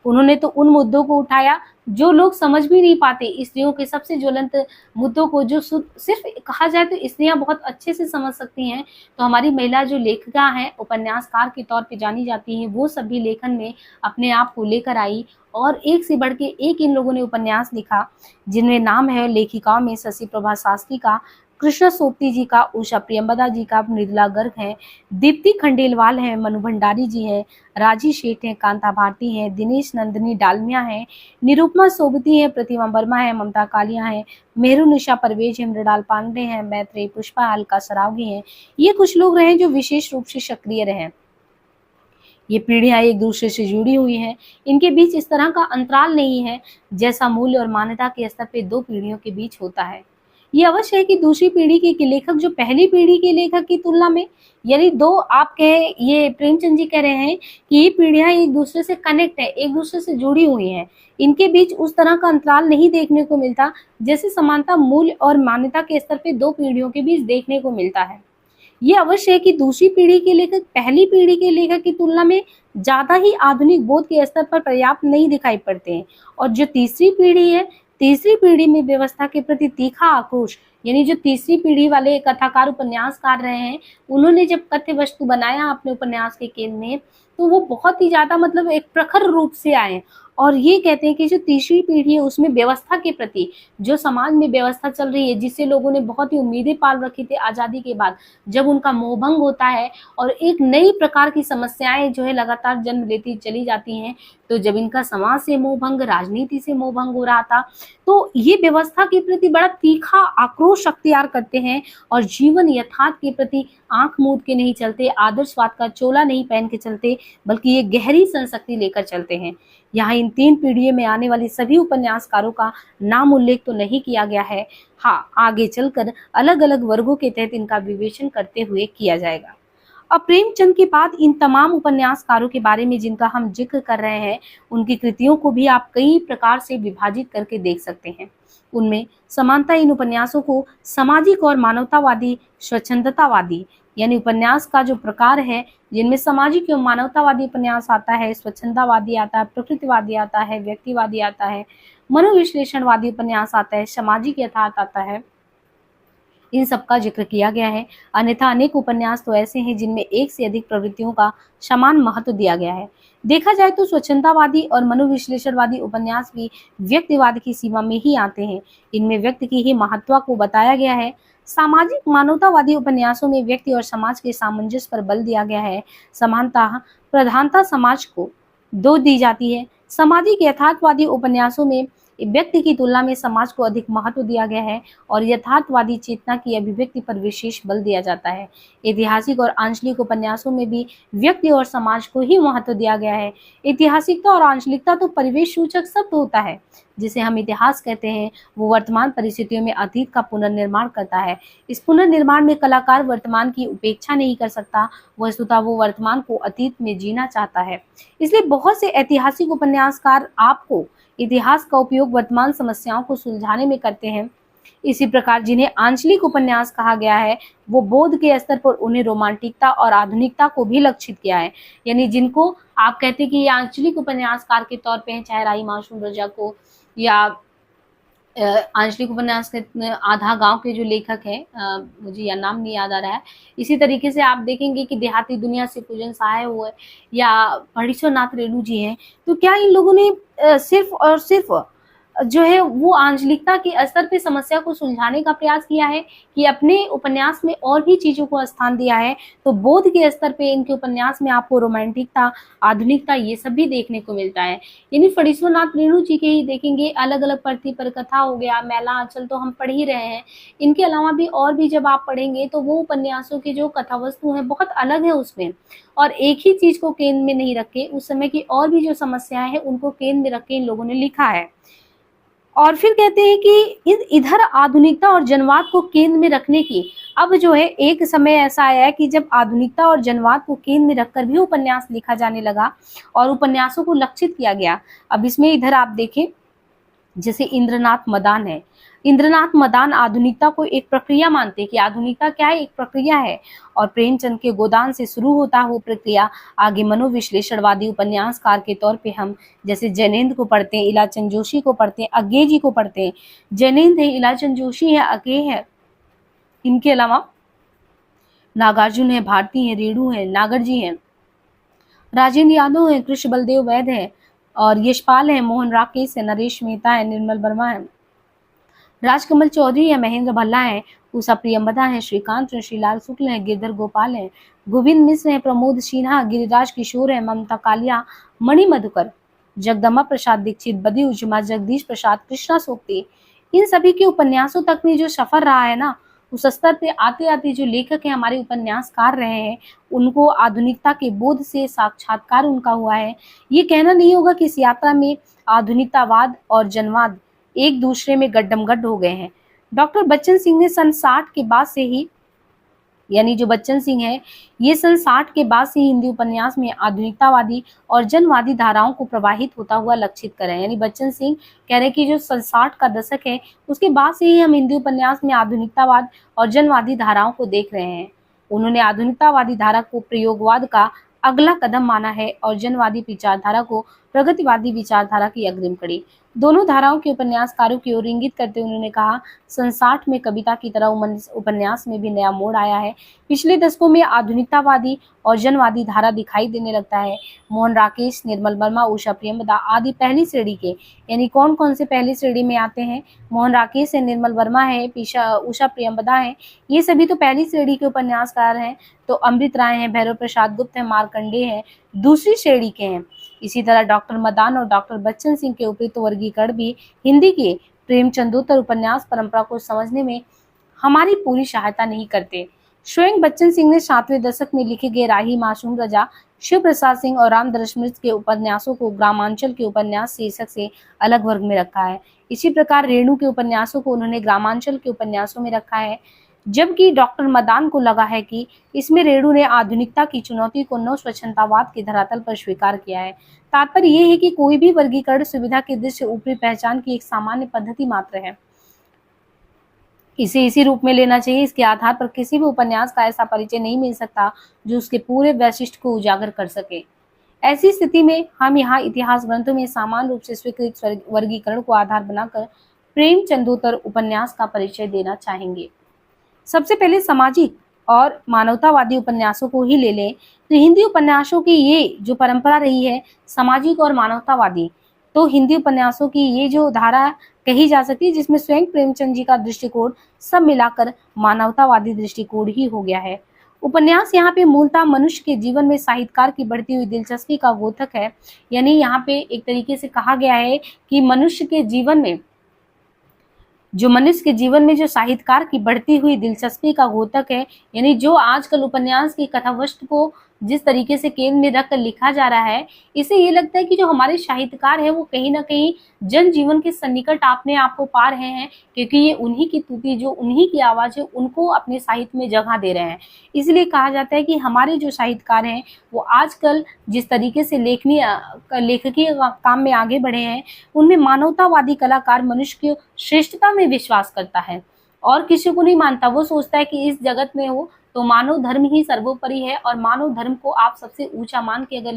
S1: उन्होंने तो उन मुद्दों को उठाया जो लोग समझ भी नहीं पाते, स्त्रियों के सबसे ज्वलंत मुद्दों को, जो सिर्फ कहा जाए तो स्त्रियां बहुत अच्छे से समझ सकती हैं। तो हमारी महिला जो लेखिका हैं, उपन्यासकार के तौर पे जानी जाती हैं, वो सभी लेखन में अपने आप को लेकर आई और एक से बढ़ के एक इन लोगों ने उपन्यास लिखा, जिनमें नाम है लेखिकाओं में शशि प्रभा शास्त्री का, कृष्णा सोपती जी का, उषा प्रियंवदा जी का, मृदुला गर्ग हैं, दीप्ति खंडेलवाल हैं, मनु भंडारी जी हैं, राजी शेठ हैं, कांता भारती हैं, दिनेश नंदिनी डालमिया हैं, निरुपमा सोबती हैं, प्रतिमा वर्मा हैं, ममता कालिया हैं, मेहरू निशा परवेज हैं, मृणाल पांडे हैं, मैत्रेयी पुष्पा, अलका सरावगी हैं। ये कुछ लोग रहे जो विशेष रूप से सक्रिय रहे। ये पीढ़ियां एक दूसरे से जुड़ी हुई हैं, इनके बीच इस तरह का अंतराल नहीं है जैसा मूल्य और मान्यता के स्तर पे 2 पीढ़ियों के बीच होता है। ये अवश्य है कि दूसरी पीढ़ी के लेखक जो पहली पीढ़ी के लेखक की तुलना में, यानी 2 आप कहे, ये प्रेमचंद जी कह रहे हैं कि ये पीढ़ियां एक दूसरे से कनेक्ट है, एक दूसरे से जुड़ी हुई हैं, इनके बीच उस तरह का अंतराल नहीं देखने को मिलता जैसे समानता मूल्य और मान्यता के स्तर पे 2 पीढ़ियों के बीच देखने को मिलता है। ये अवश्य है कि दूसरी पीढ़ी के लेखक पहली पीढ़ी के लेखक की तुलना में ज्यादा ही आधुनिक बोध के स्तर पर पर्याप्त नहीं दिखाई पड़ते हैं। और जो तीसरी पीढ़ी है, तीसरी पीढ़ी में व्यवस्था के प्रति तीखा आक्रोश, यानी जो तीसरी पीढ़ी वाले कथाकार उपन्यासकार रहे हैं, उन्होंने जब कथ्य वस्तु बनाया अपने उपन्यास के केंद्र में, तो वो बहुत ही ज्यादा मतलब एक प्रखर रूप से आए और ये कहते हैं कि जो तीसरी पीढ़ी है उसमें व्यवस्था के प्रति, जो समाज में व्यवस्था चल रही है, जिससे लोगों ने बहुत ही उम्मीदें पाल रखी थी आज़ादी के बाद, जब उनका मोहभंग होता है और एक नई प्रकार की समस्याएं जो है लगातार जन्म लेती चली जाती हैं, तो जब इनका समाज से मोहभंग, राजनीति से मोहभंग हो रहा था, तो ये व्यवस्था के प्रति बड़ा तीखा आक्रोश अख्तियार करते हैं और जीवन यथार्थ के प्रति आंख मूंद के नहीं चलते, आदर्शवाद का चोला नहीं पहन के चलते, बल्कि ये गहरी संशक्ति लेकर चलते हैं। यहाँ इन 3 पीढ़ियों में आने वाले सभी उपन्यासकारों का नाम उल्लेख तो नहीं किया गया है। हाँ, आगे चलकर अलग अलग वर्गों के तहत इनका विवेचन करते हुए किया जाएगा। अब प्रेमचंद के बाद इन तमाम उपन्यासकारों के बारे में जिनका हम जिक्र कर रहे हैं, उनकी कृतियों को भी आप कई प्रकार से विभाजित करके देख सकते हैं। उनमें समानता इन उपन्यासों को सामाजिक और मानवतावादी, स्वच्छंदतावादी, यानी उपन्यास का जो प्रकार है जिनमें सामाजिक एवं मानवतावादी उपन्यास आता है, स्वच्छंदतावादी आता है, प्रकृतिवादी आता है, व्यक्तिवादी आता है, मनोविश्लेषणवादी उपन्यास आता है, सामाजिक यथार्थ आता है, इन सब का जिक्र किया गया है। अन्यथा अनेक उपन्यास तो ऐसे हैं जिनमें एक से अधिक प्रवृत्तियों का समान महत्व दिया गया है। देखा जाए तो स्वच्छंदतावादी और मनोविश्लेषणवादी उपन्यास भी व्यक्तिवाद की सीमा में ही आते हैं। इनमें व्यक्ति की ही महत्व को बताया गया है। सामाजिक मानवतावादी उपन्यासों में व्यक्ति और समाज के सामंजस्य पर बल दिया गया है। समानता प्रधानता समाज को दो दी जाती है। सामाजिक यथार्थवादी उपन्यासों में व्यक्ति की तुलना में समाज को अधिक महत्व दिया गया है और यथार्थवादी चेतना की अभिव्यक्ति पर विशेष बल दिया जाता है। ऐतिहासिक और आंचलिक उपन्यासों में भी व्यक्ति और समाज को ही महत्व दिया गया है। ऐतिहासिकता और आंचलिकता तो परिवेश सूचक शब्द होता है। जिसे हम इतिहास कहते हैं, वो वर्तमान परिस्थितियों में अतीत का पुनर्निर्माण करता है। इस पुनर्निर्माण में कलाकार वर्तमान की उपेक्षा नहीं कर सकता, वस्तुतः वो वर्तमान को अतीत में जीना चाहता है। इसलिए बहुत से ऐतिहासिक उपन्यासकार आपको इतिहास का उपयोग वर्तमान समस्याओं को सुलझाने में करते हैं। इसी प्रकार जिन्हें आंचलिक उपन्यास कहा गया है, वो बोध के स्तर पर उन्हें रोमांटिकता और आधुनिकता को भी लक्षित किया है। यानी जिनको आप कहते हैं कि ये आंचलिक उपन्यासकार के तौर पे हैं, चाहे राही मासूम रजा को या आंचलिक उपन्यास के आधा गांव के जो लेखक हैं, मुझे यह नाम नहीं याद आ रहा है। इसी तरीके से आप देखेंगे कि देहाती दुनिया से पूजन सहाय हुए या परीक्षोनाथ रेणु जी हैं, तो क्या इन लोगों ने सिर्फ और सिर्फ जो है वो आंचलिकता के स्तर पे समस्या को सुलझाने का प्रयास किया है, कि अपने उपन्यास में और भी चीजों को स्थान दिया है। तो बोध के स्तर पे इनके उपन्यास में आपको रोमांटिकता, आधुनिकता, ये सब भी देखने को मिलता है। यानी फणीश्वरनाथ रेणु जी के ही देखेंगे, अलग अलग प्रति पर कथा हो गया, मैला आंचल तो हम पढ़ ही रहे हैं। इनके अलावा भी और भी जब आप पढ़ेंगे तो वो उपन्यासों की जो कथा वस्तु है बहुत अलग है उसमें, और एक ही चीज को केंद्र में नहीं रखे, उस समय की और भी जो समस्याएं हैं उनको केंद्र में रख के इन लोगों ने लिखा है। और फिर कहते हैं कि इधर आधुनिकता और जनवाद को केंद्र में रखने की, अब जो है एक समय ऐसा आया है कि जब आधुनिकता और जनवाद को केंद्र में रखकर भी उपन्यास लिखा जाने लगा और उपन्यासों को लक्षित किया गया। अब इसमें इधर आप देखें, जैसे इंद्रनाथ मदान है। इंद्रनाथ मदान आधुनिकता को एक प्रक्रिया मानते हैं कि आधुनिकता क्या है, एक प्रक्रिया है। और प्रेमचंद के गोदान से शुरू होता वो प्रक्रिया आगे मनोविश्लेषणवादी उपन्यासकार के तौर पे हम जैसे जैनेन्द्र को पढ़ते हैं, इलाचंद जोशी को पढ़ते हैं, अज्ञे जी को पढ़ते हैं। जैनेन्द्र है, इलाचंद जोशी है, अज्ञे है, इनके अलावा नागार्जुन है, भारती है, रेणु है, नागर जी है, राजेंद्र यादव है, कृष्ण बलदेव वैद है, और यशपाल है, मोहन राकेश है, नरेश मेहता है, निर्मल वर्मा है, राजकमल चौधरी है, महेंद्र भल्ला है, उषा प्रियंवदा है, श्रीकांत है, श्रीलाल शुक्ल है, गिरधर गोपाल है, गोविंद मिश्र है, प्रमोद सिन्हा, गिरिराज किशोर है, ममता कालिया, मणि मधुकर, जगदम्बा प्रसाद दीक्षित, बदी उजमा, जगदीश प्रसाद, कृष्णा सोप्ती, इन सभी के उपन्यासों तक में जो सफर रहा है ना, उस स्तर पे आते आते जो लेखक हैं, हमारे उपन्यासकार रहे हैं, उनको आधुनिकता के बोध से साक्षात्कार उनका हुआ है। ये कहना नहीं होगा कि इस यात्रा में आधुनिकतावाद और जनवाद एक दूसरे में गड्ढमगड्ढ हो गए हैं। डॉक्टर बच्चन सिंह ने सन 60 के बाद से ही, यानी जो बच्चन सिंह है, ये सन 60 के बाद से ही हिंदी उपन्यास में आधुनिकतावादी और जनवादी धाराओं को प्रवाहित होता हुआ लक्षित कर रहे हैं। यानी बच्चन सिंह कह रहे हैं कि जो सन 60 का दशक है उसके बाद से ही हम हिंदी उपन्यास में आधुनिकतावाद और जनवादी धाराओं को देख रहे हैं। उन्होंने आधुनिकतावादी धारा को प्रयोगवाद का अगला कदम माना है और जनवादी विचारधारा को प्रगतिवादी विचारधारा की अग्रिम कड़ी। दोनों धाराओं के उपन्यासकारों की ओर इंगित करते हुए उन्होंने कहा, सन 60 में कविता की तरह उपन्यास में भी नया मोड़ आया है। पिछले दशकों में आधुनिकतावादी और जनवादी धारा दिखाई देने लगता है। मोहन राकेश, निर्मल वर्मा, उषा प्रियंवदा आदि पहली श्रेणी के, यानी कौन कौन से पहली श्रेणी में आते हैं? मोहन राकेश है, निर्मल वर्मा है, उषा प्रियंवदा है, ये सभी तो पहली श्रेणी के उपन्यासकार हैं। तो अमृत राय हैं, भैरव प्रसाद गुप्त है, मार्कंडेय है, दूसरी श्रेणी के हैं। इसी तरह डॉक्टर मदान और डॉक्टर बच्चन सिंह के उपयुक्त वर्गीकरण भी हिंदी के प्रेमचंदोत्तर उपन्यास परंपरा को समझने में हमारी पूरी सहायता नहीं करते। स्वयं बच्चन सिंह ने 7वें दशक में लिखे गए राही, मासूम रजा, शिव प्रसाद सिंह और रामदरस मिश्र के उपन्यासों को ग्रामांचल के उपन्यास शीर्षक से अलग वर्ग में रखा है। इसी प्रकार रेणु के उपन्यासों को उन्होंने ग्रामांचल के उपन्यासों में रखा है, जबकि डॉक्टर मदान को लगा है कि इसमें रेणु ने आधुनिकता की चुनौती को नव स्वच्छंदतावाद के धरातल पर स्वीकार किया है। तात्पर्य यह है कि कोई भी वर्गीकरण सुविधा की दृश्य ऊपरी पहचान की एक सामान्य पद्धति मात्र है। इसे इसी रूप में लेना चाहिए। इसके आधार पर किसी भी उपन्यास का ऐसा परिचय नहीं मिल सकता जो उसके पूरे वैशिष्ट्य को उजागर कर सके। ऐसी स्थिति में हम यहाँ इतिहास ग्रंथों में सामान्य रूप से स्वीकृत वर्गीकरण को आधार बनाकर प्रेमचंदोत्तर उपन्यास का परिचय देना चाहेंगे। सबसे पहले सामाजिक और मानवतावादी उपन्यासों को ही ले लें तो हिंदी उपन्यासों की ये जो परंपरा रही है सामाजिक और मानवतावादी, तो हिंदी उपन्यासों की ये जो धारा कही जा सकती है जिसमें स्वयं प्रेमचंद जी का दृष्टिकोण सब मिलाकर मानवतावादी दृष्टिकोण ही हो गया है। उपन्यास यहाँ पे मूलतः मनुष्य के जीवन में साहित्यकार की बढ़ती हुई दिलचस्पी का द्योतक है। यानी यहाँ पे एक तरीके से कहा गया है कि मनुष्य के जीवन में जो साहित्यकार की बढ़ती हुई दिलचस्पी का द्योतक है, यानी जो आजकल उपन्यास की कथावस्तु को जिस तरीके से केंद्र में रखकर लिखा जा रहा है, इससे ये लगता है कि जो हमारे साहित्यकार हैं वो कहीं ना कहीं जन जीवन के सन्निकट अपने आप को पा रहे हैं, क्योंकि ये उन्हीं की तुति, जो उन्हीं की आवाज़ है, उनको अपने साहित्य में जगह दे रहे हैं। इसलिए कहा जाता है कि हमारे जो साहित्यकार हैं वो आजकल जिस तरीके से लेखकीय काम में आगे बढ़े हैं, उनमें मानवतावादी कलाकार मनुष्य की श्रेष्ठता में विश्वास करता है और किसी को नहीं मानता। वो सोचता है कि इस जगत में हो तो मानव धर्म ही सर्वोपरि है और मानव धर्म को आप सबसे ऊंचा मान के अगर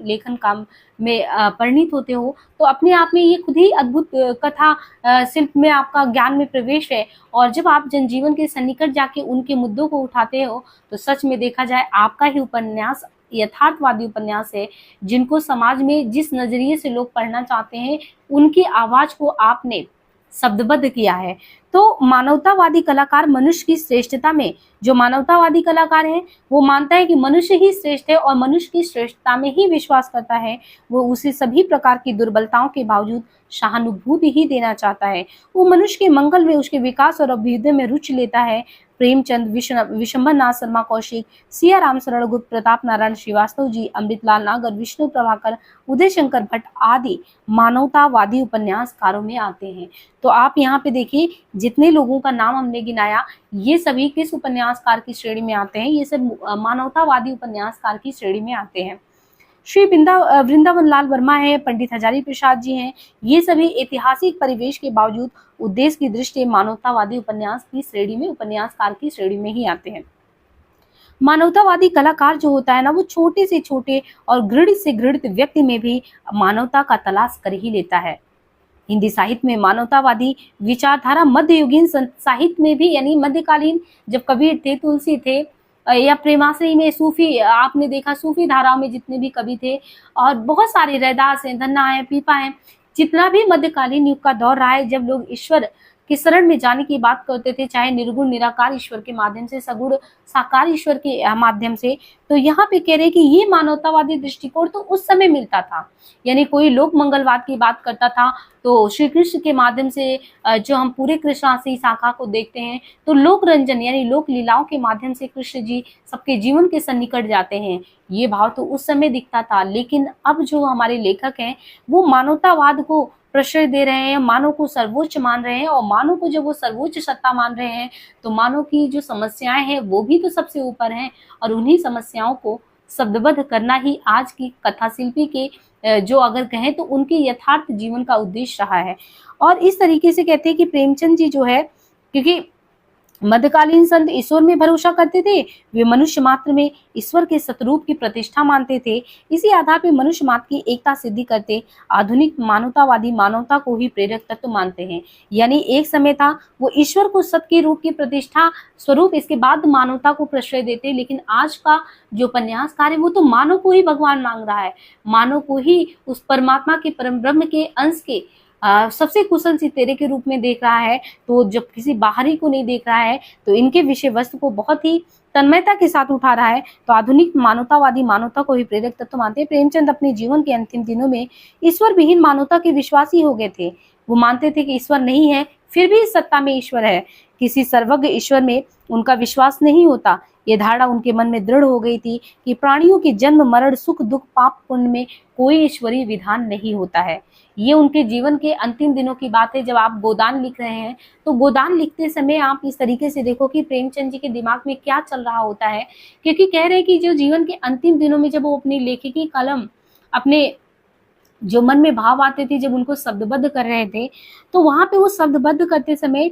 S1: लेखन काम में परिणित होते हो तो अपने आप में ये खुद ही अद्भुत कथा शिल्प में आपका ज्ञान में प्रवेश है। और जब आप जनजीवन के सन्निकट जाके उनके मुद्दों को उठाते हो तो सच में देखा जाए आपका ही उपन्यास यथार्थवादी उपन्यास है, जिनको समाज में जिस नजरिए से लोग पढ़ना चाहते हैं उनकी आवाज को आपने शब्दबद्ध किया है। तो मानवतावादी कलाकार मनुष्य की श्रेष्ठता में, जो मानवतावादी कलाकार है वो मानता है कि मनुष्य ही श्रेष्ठ है और मनुष्य की श्रेष्ठता में ही विश्वास करता है। वो उसे सभी प्रकार की दुर्बलताओं के बावजूद सहानुभूति ही देना चाहता है। वो मनुष्य के मंगल में, उसके विकास और अभ्युदय में रुचि लेता है। प्रेमचंद, विशंबर नाथ शर्मा कौशिक, सिया राम शरण गुप्त, प्रताप नारायण श्रीवास्तव जी, अमृतलाल नागर, विष्णु प्रभाकर, उदय शंकर भट्ट आदि मानवतावादी उपन्यासकारों में आते हैं। तो आप यहाँ पे देखिए जितने लोगों का नाम हमने गिनाया ये सभी किस उपन्यासकार की श्रेणी में आते हैं? ये सब मानवतावादी उपन्यासकार की श्रेणी में आते हैं। श्री वृंदावन लाल वर्मा है, पंडित हजारी प्रसाद जी हैं, ये सभी ऐतिहासिक परिवेश के बावजूद उद्देश्य की दृष्टि मानवतावादी उपन्यास की श्रेणी में, उपन्यासकार की श्रेणी में ही आते हैं। मानवतावादी कलाकार जो होता है ना, वो छोटे से छोटे और घृणित से घृणित व्यक्ति में भी मानवता का तलाश कर ही लेता है। हिंदी साहित्य में मानवतावादी विचारधारा मध्ययुगीन साहित्य में भी, यानी मध्यकालीन जब कबीर थे, तुलसी थे या प्रेमाश्रय में सूफी, आपने देखा सूफी धाराओं में जितने भी कवि थे और बहुत सारे रैदास हैं, धन्ना है, पीपा है, जितना भी मध्यकालीन युग का दौर रहा है जब लोग ईश्वर की शरण में जाने की बात करते थे, चाहे निर्गुण निराकार ईश्वर के माध्यम से, सगुण साकार ईश्वर के माध्यम से, तो यहाँ पे कह रहे हैं कि ये मानवतावादी दृष्टिकोण तो उस समय मिलता था। यानी कोई लोक मंगलवाद की बात करता था तो श्री कृष्ण के माध्यम से जो हम पूरे कृष्णाश्रयी शाखा को देखते हैं तो लोक रंजन यानी लोक लीलाओं के माध्यम से कृष्ण जी सबके जीवन के सन्निकट जाते हैं, ये भाव तो उस समय दिखता था। लेकिन अब जो हमारे लेखक हैं वो मानवतावाद को प्रश्रय दे रहे हैं, मानव को सर्वोच्च मान रहे हैं और मानव को जब वो सर्वोच्च सत्ता मान रहे हैं तो मानव की जो समस्याएं हैं वो भी तो सबसे ऊपर हैं और उन्हीं समस्याओं को शब्दबद्ध करना ही आज की कथा शिल्पी के जो अगर कहें तो उनके यथार्थ जीवन का उद्देश्य रहा है। और इस तरीके से कहते हैं कि प्रेमचंद जी जो है, क्योंकि मध्यकालीन संत ईश्वर में भरोसा करते थे, वे मनुष्य मात्र में ईश्वर के सतरूप की प्रतिष्ठा मानते थे, इसी आधार पर मनुष्य मात्र की एकता सिद्धि करते। आधुनिक मानवतावादी मानवता को ही प्रेरक तत्व मानते हैं, यानी एक समय था वो ईश्वर को सत्य के रूप की प्रतिष्ठा स्वरूप, इसके बाद मानवता को प्रश्रय देते। लेकिन आज का जो उपन्यासकार है वो तो मानव को ही भगवान मांग रहा है, मानव को ही उस परमात्मा के परम ब्रह्म के अंश के सबसे कुशल सितारे के रूप में देख रहा है। तो जब किसी बाहरी को नहीं देख रहा है तो इनके विषय वस्तु को बहुत ही तन्मयता के साथ उठा रहा है। तो आधुनिक मानवतावादी मानवता को ही प्रेरक तत्व मानते हैं। प्रेमचंद अपने जीवन के अंतिम दिनों में ईश्वर विहीन मानवता के विश्वासी हो गए थे। वो मानते थे कि ईश्वर नहीं है, फिर भी इस सत्ता में ईश्वर है, किसी सर्वज्ञ ईश्वर में उनका विश्वास नहीं होता। ये धारणा उनके मन में दृढ़ हो गई थी कि प्राणियों के जन्म मरण सुख दुख पाप पुण्य में कोई ईश्वरीय विधान नहीं होता है। ये उनके जीवन के अंतिम दिनों की बात है। जब आप गोदान लिख रहे हैं तो गोदान लिखते समय आप इस तरीके से देखो कि प्रेमचंद जी के दिमाग में क्या चल रहा होता है, क्योंकि कह रहे हैं कि जो जीवन के अंतिम दिनों में जब वो अपनी लेखकी कलम, अपने जो मन में भाव आते थे, जब उनको शब्दबद्ध कर रहे थे तो वहां पे वो शब्दबद्ध करते समय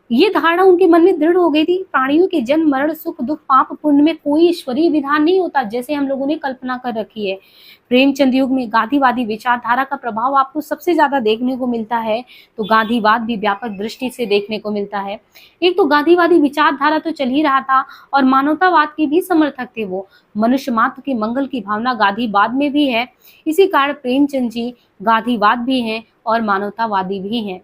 S1: ये धारणा उनके मन में दृढ़ हो गई थी, प्राणियों के जन्म मरण सुख दुख पाप पुण्य में कोई ईश्वरीय विधान नहीं होता जैसे हम लोगों ने कल्पना कर रखी है। प्रेमचंद युग में गांधीवादी विचारधारा का प्रभाव आपको सबसे ज्यादा देखने को मिलता है। तो गांधीवाद भी व्यापक दृष्टि से देखने को मिलता है। एक तो गांधीवादी विचारधारा तो चल ही रहा था और मानवतावाद के भी समर्थक थे। वो मनुष्य मात्र के मंगल की भावना गांधीवाद में भी है। इसी कारण प्रेमचंद जी गांधीवाद भी हैं और मानवतावादी भी हैं।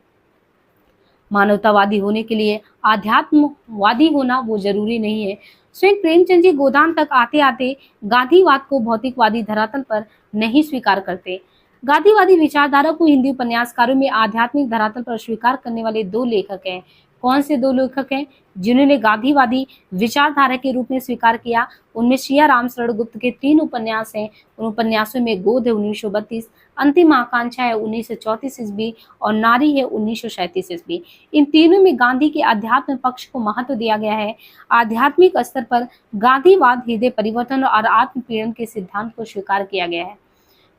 S1: मानवतावादी होने के लिए आध्यात्मवादी होना वो जरूरी नहीं है। स्वयं प्रेमचंद जी गोदान तक आते आते गांधीवाद को भौतिकवादी धरातल पर नहीं स्वीकार करते। गांधीवादी विचारधारा को हिंदी उपन्यासकारों में आध्यात्मिक धरातल पर स्वीकार करने वाले दो लेखक हैं। कौन से दो लेखक हैं जिन्होंने गांधीवादी विचारधारा के रूप में स्वीकार किया? उनमें सिया राम शरण गुप्त के 3 उपन्यास हैं। उन उपन्यासों में गोद है 1932, अंतिम आकांक्षा है 1934 ईस्वी और नारी है 1937 ईस्वी। इन तीनों में गांधी के अध्यात्म पक्ष को महत्व दिया गया है। आध्यात्मिक स्तर पर गांधीवाद हृदय परिवर्तन और आत्मपीड़न के सिद्धांत को स्वीकार किया गया है।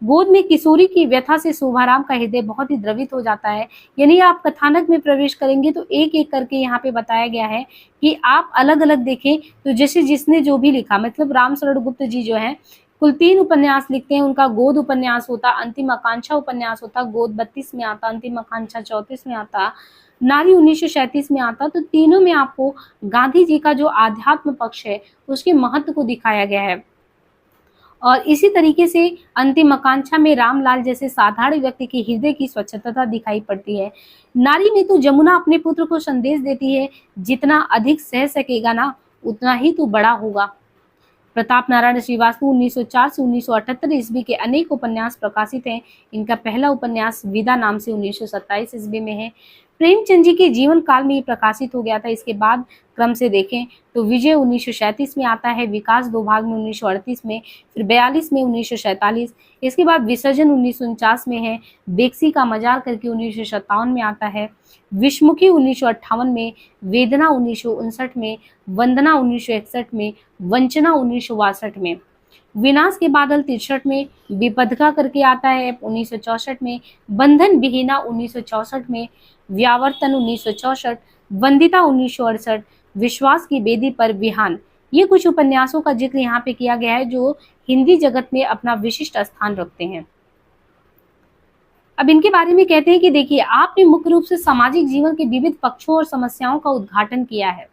S1: गोद में किशोरी की व्यथा से शोभाराम का हृदय बहुत ही द्रवित हो जाता है। यानी आप कथानक में प्रवेश करेंगे तो एक एक करके यहाँ पे बताया गया है कि आप अलग अलग देखें। तो जैसे जिसने जो भी लिखा, मतलब रामशरण गुप्त जी जो है कुल 3 उपन्यास लिखते हैं। उनका गोद उपन्यास होता, अंतिम आकांक्षा उपन्यास होता, गोद 32 में आता, अंतिम आकांक्षा 34 में आता, नारी 1937 में आता। तो तीनों में आपको गांधी जी का जो आध्यात्म पक्ष है उसके महत्व को दिखाया गया है। और इसी तरीके से अंतिम आकांक्षा में रामलाल जैसे साधारण व्यक्ति के हृदय की स्वच्छता दिखाई पड़ती है। नारी में तो जमुना अपने पुत्र को संदेश देती है, जितना अधिक सह सकेगा ना उतना ही तू बड़ा होगा। प्रताप नारायण श्रीवास्तव 1904 से 1978 ईस्वी के अनेक उपन्यास प्रकाशित हैं। इनका पहला उपन्यास विदा नाम से 1927 ईस्वी में है। प्रेमचंद जी के जीवन काल में ये प्रकाशित हो गया था। इसके बाद क्रम से देखें तो विजय 1937 में आता है, विकास 2 भाग में 1938 में, फिर 42 में 1947, इसके बाद विसर्जन 1949 में है, बेक्सी का मजार करके 1957 में आता है, विषमुखी 1958 में, वेदना 1959 में, वंदना 1961 में, वंचना 1962 में, विनाश के बादल 63 में, विपदका करके आता है 1964 में, बंधन विहीना 1964 में, व्यावर्तन 1964, वंदिता 1968, विश्वास की बेदी पर विहान। ये कुछ उपन्यासों का जिक्र यहाँ पे किया गया है जो हिंदी जगत में अपना विशिष्ट स्थान रखते हैं। अब इनके बारे में कहते हैं कि देखिए, आपने मुख्य रूप से सामाजिक जीवन के विविध पक्षों और समस्याओं का उद्घाटन किया है,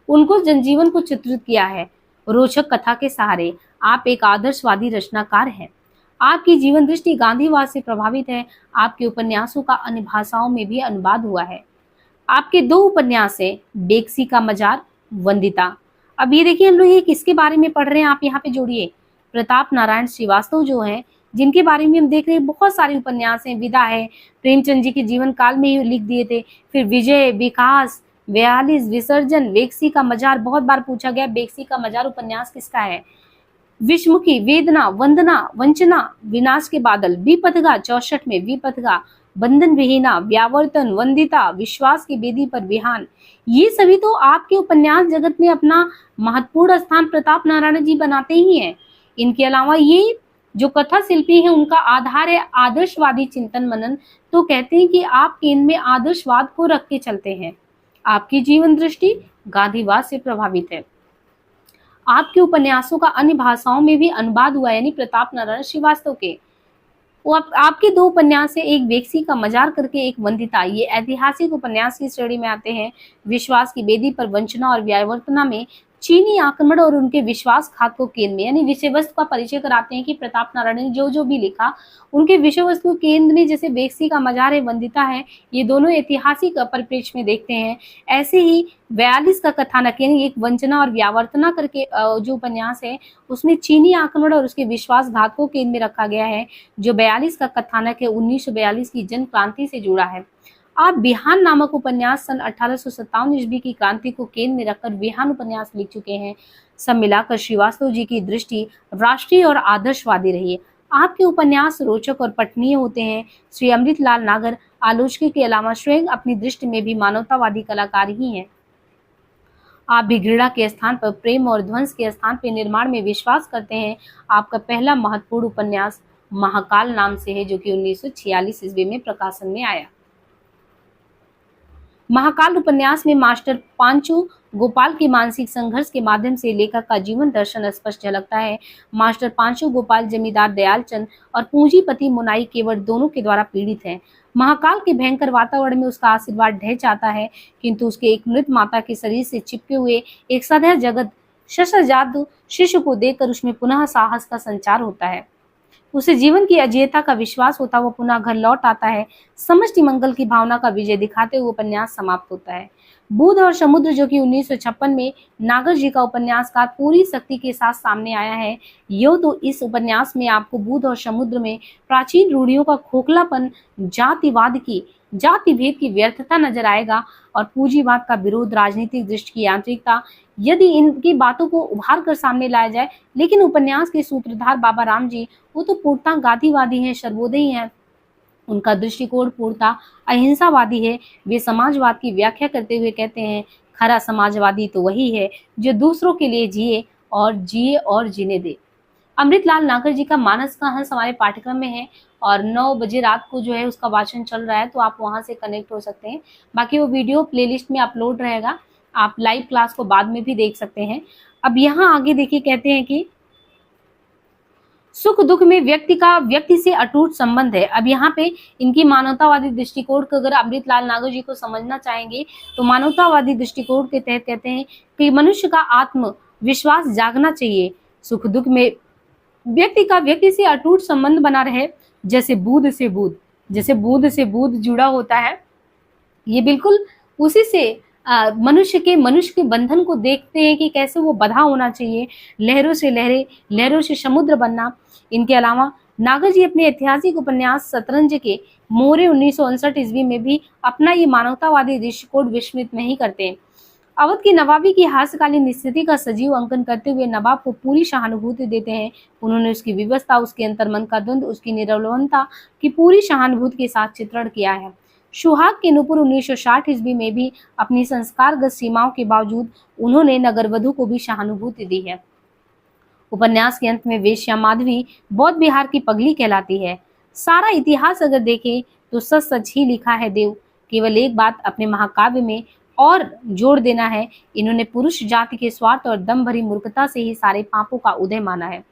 S1: उनको जनजीवन को चित्रित किया है। रोचक कथा के सहारे आप एक आदर्शवादी रचनाकार हैं। आपकी जीवन दृष्टि गांधीवाद से प्रभावित है। आपके उपन्यासों का अन्य भाषाओं में भी अनुवाद हुआ है। आपके 2 उपन्यास हैं, बेक्सी का मजार, वंदिता। अब ये देखिए, हम लोग ये किसके बारे में पढ़ रहे हैं, आप यहाँ पे जोड़िए। प्रताप नारायण श्रीवास्तव जो हैं, जिनके बारे में हम देख रहे हैं बहुत सारे उपन्यास हैं। विदा है, प्रेमचंद जी के जीवन काल में ही लिख दिए थे। फिर विजय, विकास, 42, विसर्जन, बेक्सी का मजार। बहुत बार पूछा गया बेक्सी का मजार उपन्यास किसका है। विषमुखी, वेदना, वंदना, वंचना, विनाश के बादल, विपथगा 64 में, विपथगा, बंधन विहीना, व्यावर्तन, वंदिता, विश्वास की बेदी पर विहान। ये सभी तो आपके उपन्यास जगत में अपना महत्वपूर्ण स्थान प्रताप नारायण जी बनाते ही हैं। इनके अलावा ये जो कथा शिल्पी हैं उनका आधार है आदर्शवादी चिंतन मनन। तो कहते हैं कि आप इनमें आदर्शवाद को रख के चलते हैं। आपकी जीवन दृष्टि गांधीवाद से प्रभावित है। आपके उपन्यासों का अन्य भाषाओं में भी अनुवाद हुआ, यानी प्रताप नारायण श्रीवास्तव के। वो आपके 2 उपन्यास है, एक बेक्सी का मजार करके, एक वंदिता। ये ऐतिहासिक उपन्यास की श्रेणी में आते हैं। विश्वास की बेदी पर वंचना और व्यावर्तना में चीनी आक्रमण और उनके विश्वासघात को केंद्र में, यानी विषय वस्तु का परिचय कराते हैं कि प्रताप नारायण ने जो भी लिखा उनके विषय वस्तु केंद्र में, जैसे बेक्सी का मजार है, वंदिता है, ये दोनों ऐतिहासिक परिप्रेक्ष्य में देखते हैं। ऐसे ही 42 का कथानक, यानी एक वंचना और व्यावर्तना करके जो उपन्यास है उसमें चीनी आक्रमण और उसके विश्वासघात को केंद्र में रखा गया है। जो 42 का कथानक है 1942 की जन क्रांति से जुड़ा है। आप बिहान नामक उपन्यास सन 1857 ईस्वी की क्रांति को केंद्र में रखकर बिहान उपन्यास लिख चुके हैं। सब मिलाकर श्रीवास्तव जी की दृष्टि राष्ट्रीय और आदर्शवादी रही है। आपके उपन्यास रोचक और पठनीय होते हैं। श्री अमृतलाल नागर आलोचक के अलावा स्वयं अपनी दृष्टि में भी मानवतावादी कलाकार ही हैं। आप भी घृणा के स्थान पर प्रेम और ध्वंस के स्थान पर निर्माण में विश्वास करते हैं। आपका पहला महत्वपूर्ण उपन्यास महाकाल नाम से है, जो कि 1946 ईस्वी में प्रकाशन में आया। महाकाल उपन्यास में मास्टर पांचू गोपाल के मानसिक संघर्ष के माध्यम से लेखक का जीवन दर्शन स्पष्ट झलकता है। मास्टर पांचू गोपाल जमींदार दयालचंद और पूंजीपति मुनाई केवट दोनों के द्वारा पीड़ित है। महाकाल के भयंकर वातावरण में उसका आशीर्वाद ढह जाता है, किंतु उसके एक मृत माता के शरीर से चिपके हुए एक सदैव जगत शस्त्रजात शिशु को देखकर उसमें पुनः साहस का संचार होता है। उसे जीवन की अजेयता का विश्वास होता, वो पुनः घर लौट आता है। समष्टि मंगल की भावना का विजय दिखाते हुए उपन्यास समाप्त होता है। बुध और समुद्र, जो कि 1956 में नागर जी का उपन्यास का पूरी शक्ति के साथ सामने आया है। यो तो इस उपन्यास में आपको बुध और समुद्र में प्राचीन रूढ़ियों का खोखलापन, जातिवाद की, जाति भेद की व्यर्थता नजर आएगा और पूंजीवाद का विरोध, राजनीतिक दृष्टि की यांत्रिकता, यदि इनकी बातों को उभार कर सामने लाया जाए। लेकिन उपन्यास के सूत्रधार बाबा राम जी, वो तो पूर्णतः गांधीवादी हैं, सर्वोदयी हैं। उनका दृष्टिकोण पूर्णतः अहिंसावादी है। वे समाजवाद की व्याख्या करते हुए कहते हैं, खरा समाजवादी तो वही है जो दूसरों के लिए जिए और जीने दे। अमृतलाल नागर जी का मानस का हंस हमारे पाठ्यक्रम में है और 9 बजे रात को जो है उसका वाचन चल रहा है, तो आप वहां से कनेक्ट हो सकते हैं। बाकी वो वीडियो प्लेलिस्ट में अपलोड रहेगा, आप लाइव क्लास को बाद में भी देख सकते हैं। अब यहाँ आगे देखिए, कहते हैं कि सुख दुख में व्यक्ति का व्यक्ति से अटूट संबंध है। अब यहाँ पे इनकी मानवतावादी दृष्टिकोण को अगर अमृतलाल नागर जी को समझना चाहेंगे तो मानवतावादी दृष्टिकोण के तहत कहते हैं कि मनुष्य का आत्म विश्वास जागना चाहिए, सुख दुख में व्यक्ति का व्यक्ति से अटूट संबंध बना रहे, जैसे बूंद से बूंद, जैसे बूंद से बूंद जुड़ा होता है, ये बिल्कुल उसी से मनुष्य के बंधन को देखते हैं कि कैसे वो बंधा होना चाहिए, लहरों से लहरें, लहरों से समुद्र बनना। इनके अलावा नागर जी अपने ऐतिहासिक उपन्यास शतरंज के मोरे 1959 ईस्वी में भी अपना ये मानवतावादी दृष्टिकोण विस्मृत नहीं करते। अवध की नवाबी की हास्यकालीन स्थिति का सजीव अंकन करते हुए नवाब को पूरी सहानुभूति देते हैं। उन्होंने उसकी विवशता, उसके अंतर्मन का द्वंद्व, उसकी निरवलता की पूरी सहानुभूति के साथ चित्रण किया है। सुहाग के नूपुर 1960 ईस्वी में भी अपनी संस्कारगत सीमाओं के बावजूद उन्होंने नगरवधु को भी सहानुभूति दी है। उपन्यास के अंत में वेश्या माधवी बौद्ध बिहार की पगली कहलाती है। सारा इतिहास अगर देखें तो सच सच ही लिखा है देव। केवल एक बात अपने महाकाव्य में और जोड़ देना है, इन्होंने पुरुष जाति के स्वार्थ और दम भरी मूर्खता से ही सारे पापों का उदय माना है।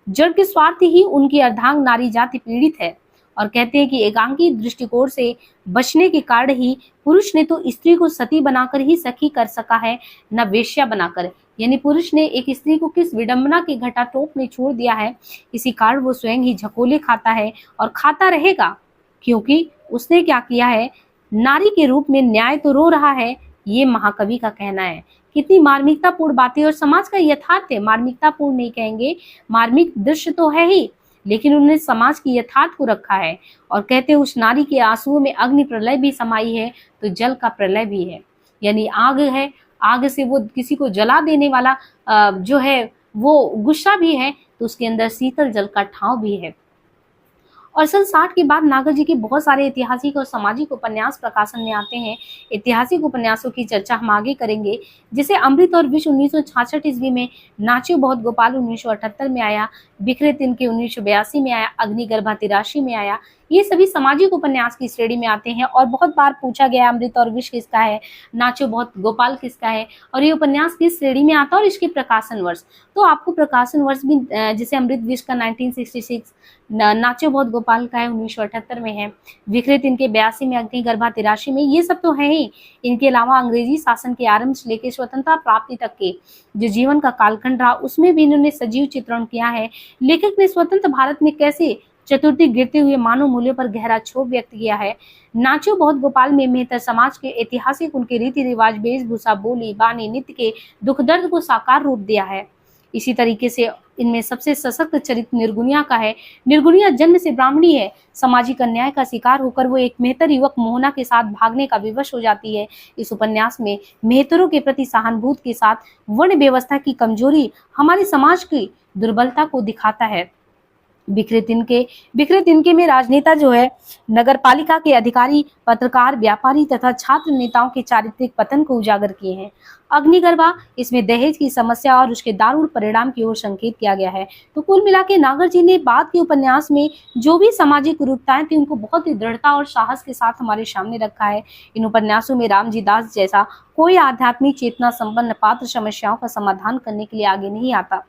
S1: जड़ के स्वार्थ ही उनकी अर्धांग नारी जाति पीड़ित है, और कहते हैं कि एकांकी दृष्टिकोण से बचने के कारण ही पुरुष ने तो स्त्री को सती बनाकर ही सखी कर सका है, न वेश्या बनाकर। यानी पुरुष ने एक स्त्री को किस विडंबना के घटाटोप में छोड़ दिया है, इसी कारण वो स्वयं ही झकोले खाता है और खाता रहेगा, क्योंकि उसने क्या किया है, नारी के रूप में न्याय तो रो रहा है। ये महाकवि का कहना है। कितनी मार्मिकतापूर्ण बातें, और समाज का यथार्थ है, मार्मिकतापूर्ण नहीं कहेंगे, मार्मिक दृश्य तो है ही, लेकिन उन्होंने समाज की यथार्थ को रखा है। और कहते हैं उस नारी के आंसुओं में अग्नि प्रलय भी समाई है, तो जल का प्रलय भी है। यानी आग है, आग से वो किसी को जला देने वाला जो है वो गुस्सा भी है, तो उसके अंदर शीतल जल का ठाव भी है। और सन 60 के बाद नागर जी के बहुत सारे ऐतिहासिक और सामाजिक उपन्यास प्रकाशन में आते हैं। ऐतिहासिक उपन्यासों की चर्चा हम आगे करेंगे, जैसे अमृत और विष 1966 ईस्वी में, नाचो बहुत गोपाल 1978 में आया, बिखरे तिनके 1982 में आया, अग्निगर्भा 83 में आया। ये सभी सामाजिक उपन्यास की श्रेणी में आते हैं। और बहुत बार पूछा गया अमृत और विष किसका है, नाचो बहुत गोपाल किसका है, और ये उपन्यास किस श्रेणी में आता है और इसके प्रकाशन वर्ष। तो आपको प्रकाशन वर्ष भी जैसे अमृत विष का 1966, नाचो बहुत गोपाल का है 1978 में है, बिखरे तिनके 82 में, अग्निगर्भा 83 में, ये सब तो है ही। इनके अलावा अंग्रेजी शासन के आरंभ से लेकर स्वतंत्रता प्राप्ति तक के जो जीवन का कालखंड रहा, उसमें भी इन्होंने सजीव चित्रण किया है। लेखक ने स्वतंत्र भारत में कैसे चतुर्थी गिरते हुए मानव मूल्यों पर गहरा क्षोभ व्यक्त किया है। नाचो बहुत गोपाल में मेहतर समाज के ऐतिहासिक, उनके रीति रिवाज, वेशभूषा, बोली बानी, नित्य के दुख दर्द को साकार रूप दिया है। इसी तरीके से इनमें सबसे सशक्त चरित्र निर्गुणिया का है। निर्गुणिया जन्म से ब्राह्मणी है, सामाजिक अन्याय का शिकार होकर वो एक मेहतर युवक मोहना के साथ भागने का विवश हो जाती है। इस उपन्यास में मेहतरों के प्रति सहानुभूति के साथ वर्ण व्यवस्था की कमजोरी, हमारे समाज की दुर्बलता को दिखाता है। बिखरे तिनके में राजनेता जो है, नगर पालिका के अधिकारी, पत्रकार, व्यापारी तथा छात्र नेताओं के चारित्रिक पतन को उजागर किए हैं। अग्निगर्भा, इसमें दहेज की समस्या और उसके दारुण परिणाम की ओर संकेत किया गया है। तो कुल मिला के नागर जी ने बाद के उपन्यास में जो भी सामाजिक कुरूपताएं थी, उनको बहुत ही दृढ़ता और साहस के साथ हमारे सामने रखा है। इन उपन्यासों में रामजी दास जैसा कोई आध्यात्मिक चेतना संपन्न पात्र समस्याओं का समाधान करने के लिए आगे नहीं आता।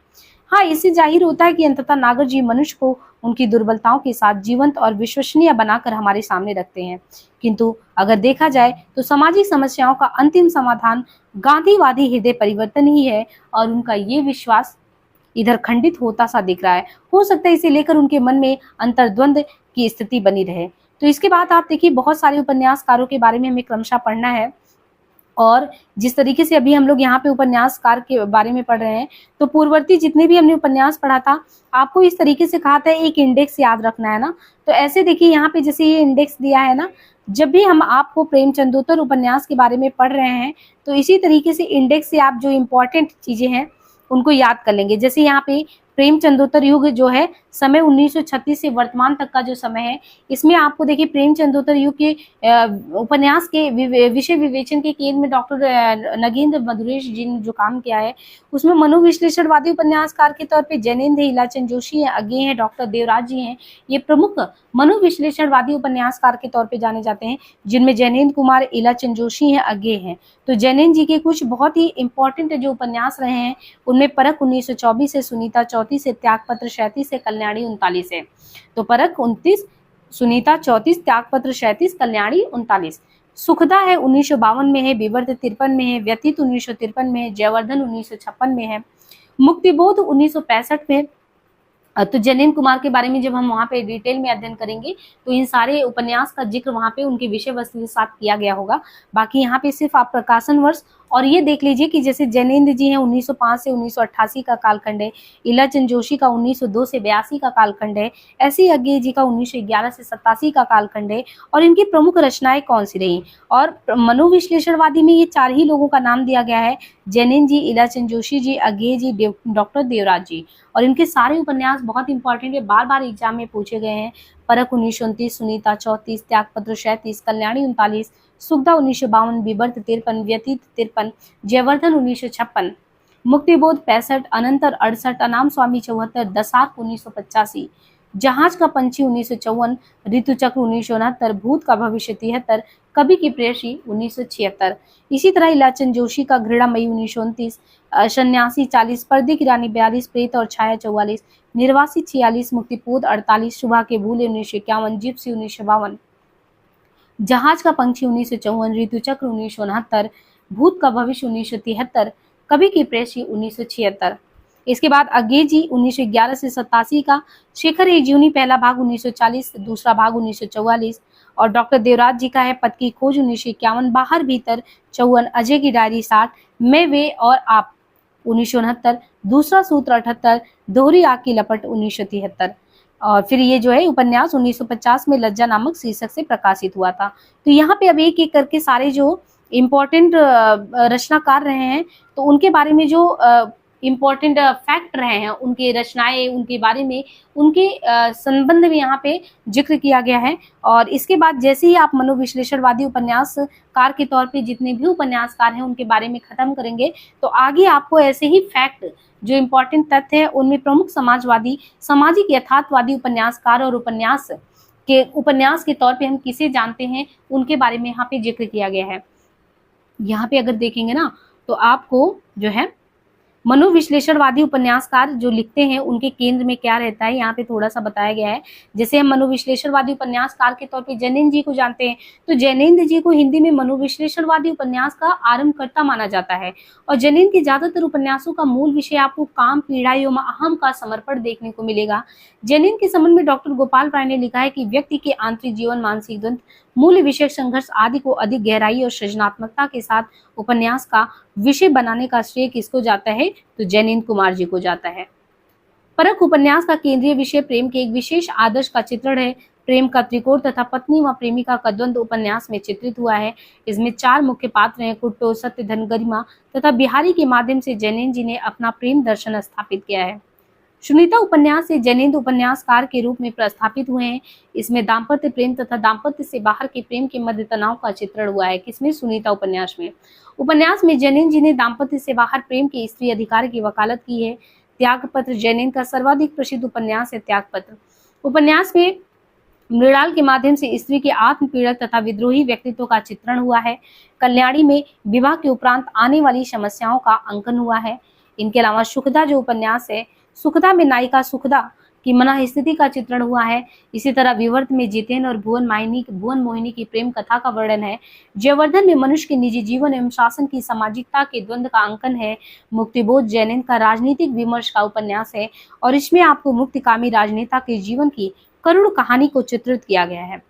S1: हाँ, इससे जाहिर होता है कि अंततः नागर जी मनुष्य को उनकी दुर्बलताओं के साथ जीवंत और विश्वसनीय बनाकर हमारे सामने रखते हैं। किंतु अगर देखा जाए तो सामाजिक समस्याओं का अंतिम समाधान गांधीवादी हृदय परिवर्तन ही है, और उनका ये विश्वास इधर खंडित होता सा दिख रहा है। हो सकता है इसे लेकर उनके मन में अंतर्द्वंद की स्थिति बनी रहे। तो इसके बाद आप देखिए, बहुत सारे उपन्यासकारों के बारे में हमें क्रमशः पढ़ना है, और जिस तरीके से अभी हम लोग यहाँ पे उपन्यासकार के बारे में पढ़ रहे हैं, तो पूर्ववर्ती जितने भी हमने उपन्यास पढ़ा था, आपको इस तरीके से कहा था एक इंडेक्स याद रखना है ना। तो ऐसे देखिए यहाँ पे जैसे ये इंडेक्स दिया है ना, जब भी हम आपको प्रेमचंदोत्तर उपन्यास के बारे में पढ़ रहे हैं, तो इसी तरीके से इंडेक्स से आप जो इम्पोर्टेंट चीजें हैं उनको याद कर लेंगे। जैसे यहाँ पे प्रेमचंदोत्तर युग जो है समय 1936 से वर्तमान तक का जो समय है, इसमें आपको देखिए प्रेमचंदोत्तर युग के उपन्यास के विषय विवेचन के केंद्र में डॉक्टर नगेंद्र मधुरेश जी ने जो काम किया है, उसमें मनोविश्लेषणवादी उपन्यासकार के तौर पे जैनेन्द्र इलाचंद जोशी हैं, आगे हैं डॉक्टर देवराज जी हैं। ये प्रमुख मनोविश्लेषणवादी उपन्यासकार के तौर पे जाने जाते हैं, जिनमें जैनेन्द्र कुमार इलाचंद जोशी हैं, आगे हैं। तो जैनेन्द्र जी के कुछ बहुत ही इंपॉर्टेंट जो उपन्यास रहे हैं, उनमें परख 1924 है, सुनीता 34 है, त्यागपत्र 37 है, कल्याणी 39 है। तो परख 29, सुनीता 34, त्यागपत्र 37, कल्याणी 39। सुखदा है 1952 में है, विवर्त 53 में है, व्यतीत 1953 में है, जयवर्धन 1956 में है, मुक्तिबोध 1965 में। तो जैनेन्द्र कुमार के बारे में जब हम वहाँ पे डिटेल में अध्ययन करेंगे तो इन सारे उपन्यास का जिक्र वहाँ पे उनके विषय वस्तु के साथ किया गया होगा। बाकी यहाँ पे सिर्फ आप प्रकाशन वर्ष और ये देख लीजिए कि जैसे जैनेन्द्र जी हैं 1905 से 1988 का कालखंड है, इलाचंद जोशी का 1902 से 82 का कालखंड है, ऐसे अज्ञे जी का 1911 से 87 का कालखंड है। और इनकी प्रमुख रचनाएं कौन सी रही, और मनोविश्लेषणवादी में ये 4 ही लोगों का नाम दिया गया है, जैनेन्द्र जी, इलाचंद जोशी जी, अज्ञे जी, डॉक्टर देवराज जी। और इनके सारे उपन्यास बहुत इंपॉर्टेंट है, बार बार एग्जाम में पूछे गए हैं। परख 1929, सुनीता 34, त्यागपत्र 37, कल्याणी 39, सुखदा 1952, विवर्त 53, व्यतीत 53, जयवर्धन 1956, मुक्तिबोध 65, अनंतर 68, अनाम स्वामी 74, दसाक 1985, जहाज का पंछी 1954, ऋतुचक्र 1969, भूत का भविष्य 73, कवि की प्रेयसी 1976। इसी तरह इलाचंद जोशी का घृणामयी 1929, सन्यासी 40, पर्दे की रानी 42, प्रेत और छाया 44, निर्वासी 46, मुक्तिबोध 48, सुबह के भूले 1951, जिप्सी 1952, जहाज का पंछी 1954, ऋतुचक्र 1969, भूत का भविष्य 1973, कवि की प्रेयसी 1976। इसके बाद अज्ञे जी 1911 से 87 का, शेखर एक जीवनी पहला भाग 1940, दूसरा भाग 1944, और डॉक्टर देवराज जी का है पद की खोज 1951, बाहर भीतर 54, अजय की डायरी 60, मैं वे और आप 1969, दूसरा सूत्र 78, दोहरी आग की लपट 1973। और फिर ये जो है उपन्यास 1950 में लज्जा नामक शीर्षक से प्रकाशित हुआ था। तो यहाँ पे अब एक एक करके सारे जो इम्पोर्टेंट रचनाकार रहे हैं, तो उनके बारे में जो इम्पोर्टेंट फैक्ट रहे हैं, उनके रचनाएं, उनके बारे में, उनके संबंध में यहाँ पे जिक्र किया गया है। और इसके बाद जैसे ही आप मनोविश्लेषणवादी उपन्यासकार के तौर पे जितने भी उपन्यासकार हैं उनके बारे में खत्म करेंगे, तो आगे आपको ऐसे ही फैक्ट जो इम्पोर्टेंट तथ्य है उनमें प्रमुख समाजवादी, सामाजिक यथार्थवादी उपन्यासकार और उपन्यास के तौर पे हम किसे जानते हैं उनके बारे में यहाँ पे जिक्र किया गया है। यहाँ पे अगर देखेंगे ना तो आपको जो है मनोविश्लेषणवादी उपन्यासकार जो लिखते हैं उनके केंद्र में क्या रहता है, यहाँ पे थोड़ा सा बताया गया है। जैसे हम मनोविश्लेषणवादी उपन्यासकार के तौर पे जैनेन्द्र जी को जानते हैं, तो जैनेन्द्र जी को हिंदी में मनोविश्लेषणवादी उपन्यास का आरंभकर्ता माना जाता है। और जैनेन्द्र के ज्यादातर उपन्यासों का मूल विषय आपको काम, पीड़ा एवं अहम का समर्पण देखने को मिलेगा। जैनेन्द्र के संबंध में डॉक्टर गोपाल राय ने लिखा है कि व्यक्ति के आंतरिक जीवन, मानसिक द्वंद, मूल्य विषय संघर्ष आदि को अधिक गहराई और सृजनात्मकता के साथ उपन्यास का विषय बनाने का श्रेय किसको जाता है, तो जैनेन्द्र कुमार जी को जाता है। परख उपन्यास का केंद्रीय विषय प्रेम के एक विशेष आदर्श का चित्रण है। प्रेम का त्रिकोण तथा पत्नी व प्रेमिका का द्वंद्व उपन्यास में चित्रित हुआ है। इसमें 4 मुख्य पात्र हैं, कुट्टो, सत्यधन, गरिमा तथा बिहारी के माध्यम से जैनेन्द्र जी ने अपना प्रेम दर्शन स्थापित किया है। सुनीता उपन्यास से जैनेन्द्र उपन्यासकार के रूप में प्रस्थापित हुए हैं। इसमें दाम्पत्य प्रेम तथा दाम्पत्य से बाहर के प्रेम के मध्य तनाव का चित्रण हुआ है। किसमें? सुनीता उपन्यास में। उपन्यास में जैनेन्द्र जी ने दाम्पत्य से बाहर प्रेम के स्त्री अधिकार की वकालत की है। त्यागपत्र जैनेन्द्र का सर्वाधिक प्रसिद्ध उपन्यास है। त्यागपत्र उपन्यास में मृणाल के माध्यम से स्त्री के आत्मपीड़क तथा विद्रोही व्यक्तित्व का चित्रण हुआ है। कल्याणी में विवाह के उपरांत आने वाली समस्याओं का अंकन हुआ है। इनके अलावा सुखदा जो उपन्यास है, सुखदा में नायिका सुखदा की मनः स्थिति का चित्रण हुआ है। इसी तरह विवर्त में जितेन और भुवन मोहिनी की प्रेम कथा का वर्णन है। जयवर्धन में मनुष्य के निजी जीवन एवं शासन की सामाजिकता के द्वंद्व का अंकन है। मुक्तिबोध जैनेन्द्र का राजनीतिक विमर्श का उपन्यास है और इसमें आपको मुक्तिकामी राजनेता के जीवन की करुण कहानी को चित्रित किया गया है।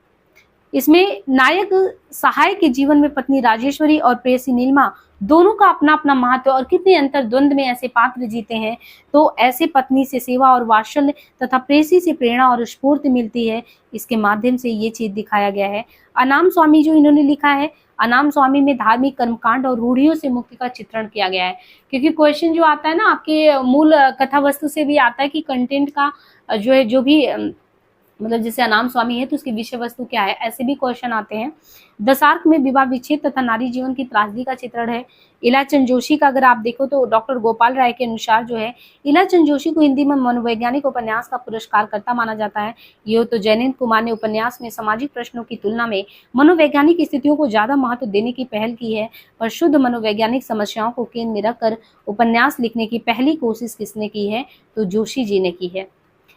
S1: इसमें नायक सहाय के जीवन में पत्नी राजेश्वरी और प्रेयसी नीलिमा दोनों का अपना अपना महत्व और कितने अंतर्द्वंद में ऐसे पात्र जीते हैं। तो ऐसे पत्नी से सेवा और वात्सल्य तथा प्रेयसी से प्रेरणा और स्फूर्ति मिलती है, इसके माध्यम से ये चीज दिखाया गया है। अनाम स्वामी जो इन्होंने लिखा है, अनाम स्वामी में धार्मिक कर्मकांड और रूढ़ियों से मुक्ति का चित्रण किया गया है। क्योंकि क्वेश्चन जो आता है ना आपके मूल कथा वस्तु से भी आता है कि कंटेंट का जो है, जो भी मतलब जैसे अनाम स्वामी है तो उसकी विषय वस्तु क्या है, ऐसे भी क्वेश्चन आते हैं। दशार्क में विवाह विच्छेद तथा नारी जीवन की त्रासदी का चित्रण है। इलाचंद जोशी का अगर आप देखो तो डॉक्टर गोपाल राय के अनुसार जो है, इलाचंद जोशी को हिंदी में मनोवैज्ञानिक उपन्यास का पुरस्कारकर्ता माना जाता है। ये तो जयनेन्द्र कुमार ने उपन्यास में सामाजिक प्रश्नों की तुलना में मनोवैज्ञानिक स्थितियों को ज्यादा महत्व देने की पहल की है, और शुद्ध मनोवैज्ञानिक समस्याओं को केंद्र में रखकर उपन्यास लिखने की पहली कोशिश किसने की है, तो जोशी जी ने की है।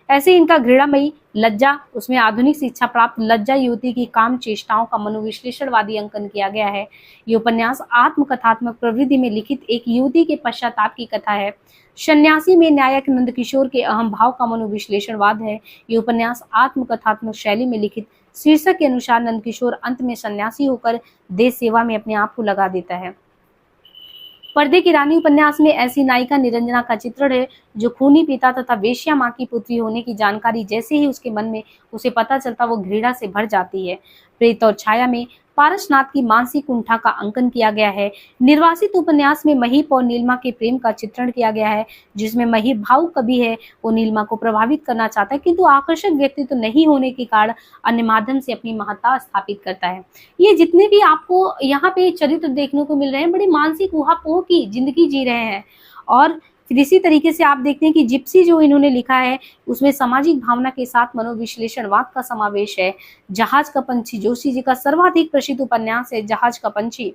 S1: ऐसे इनका घृणामयी लज्जा, उसमें आधुनिक शिक्षा प्राप्त लज्जा युवती की काम चेष्टाओं का मनोविश्लेषणवादी अंकन किया गया है। ये उपन्यास आत्मकथात्मक प्रवृत्ति में लिखित एक युवती के पश्चाताप की कथा है। सन्यासी में नायक नंदकिशोर के अहम भाव का मनोविश्लेषणवाद है। ये उपन्यास आत्मकथात्मक शैली में लिखित, शीर्षक के अनुसार नंदकिशोर अंत में सन्यासी होकर देश सेवा में अपने आप को लगा देता है। पर्दे की रानी उपन्यास में ऐसी नायिका निरंजना का चित्रण है जो खूनी पिता तथा वेश्या मां की पुत्री होने की जानकारी जैसे ही उसके मन में उसे पता चलता, वो घृणा से भर जाती है। प्रेत और छाया में पारसनाथ की मानसिक कुंठा का अंकन किया गया है। निर्वासित उपन्यास में महीप और नीलिमा के प्रेम का चित्रण किया गया है, जिसमें महीप भावुक कवि है, वो नीलिमा को प्रभावित करना चाहता है, किंतु आकर्षक व्यक्तित्व तो नहीं होने के कारण अन्य माध्यम से अपनी महत्ता स्थापित करता है। ये जितने भी आपको यहाँ पे चरित्र देखने को मिल रहे हैं, बड़ी मानसिक ऊहापोह की जिंदगी जी रहे हैं। और फिर इसी तरीके से आप देखते हैं कि जिप्सी जो इन्होंने लिखा है, उसमें सामाजिक भावना के साथ मनोविश्लेषणवाद का समावेश है। जहाज का पंछी जोशी जी का सर्वाधिक प्रसिद्ध उपन्यास है जहाज का पंछी।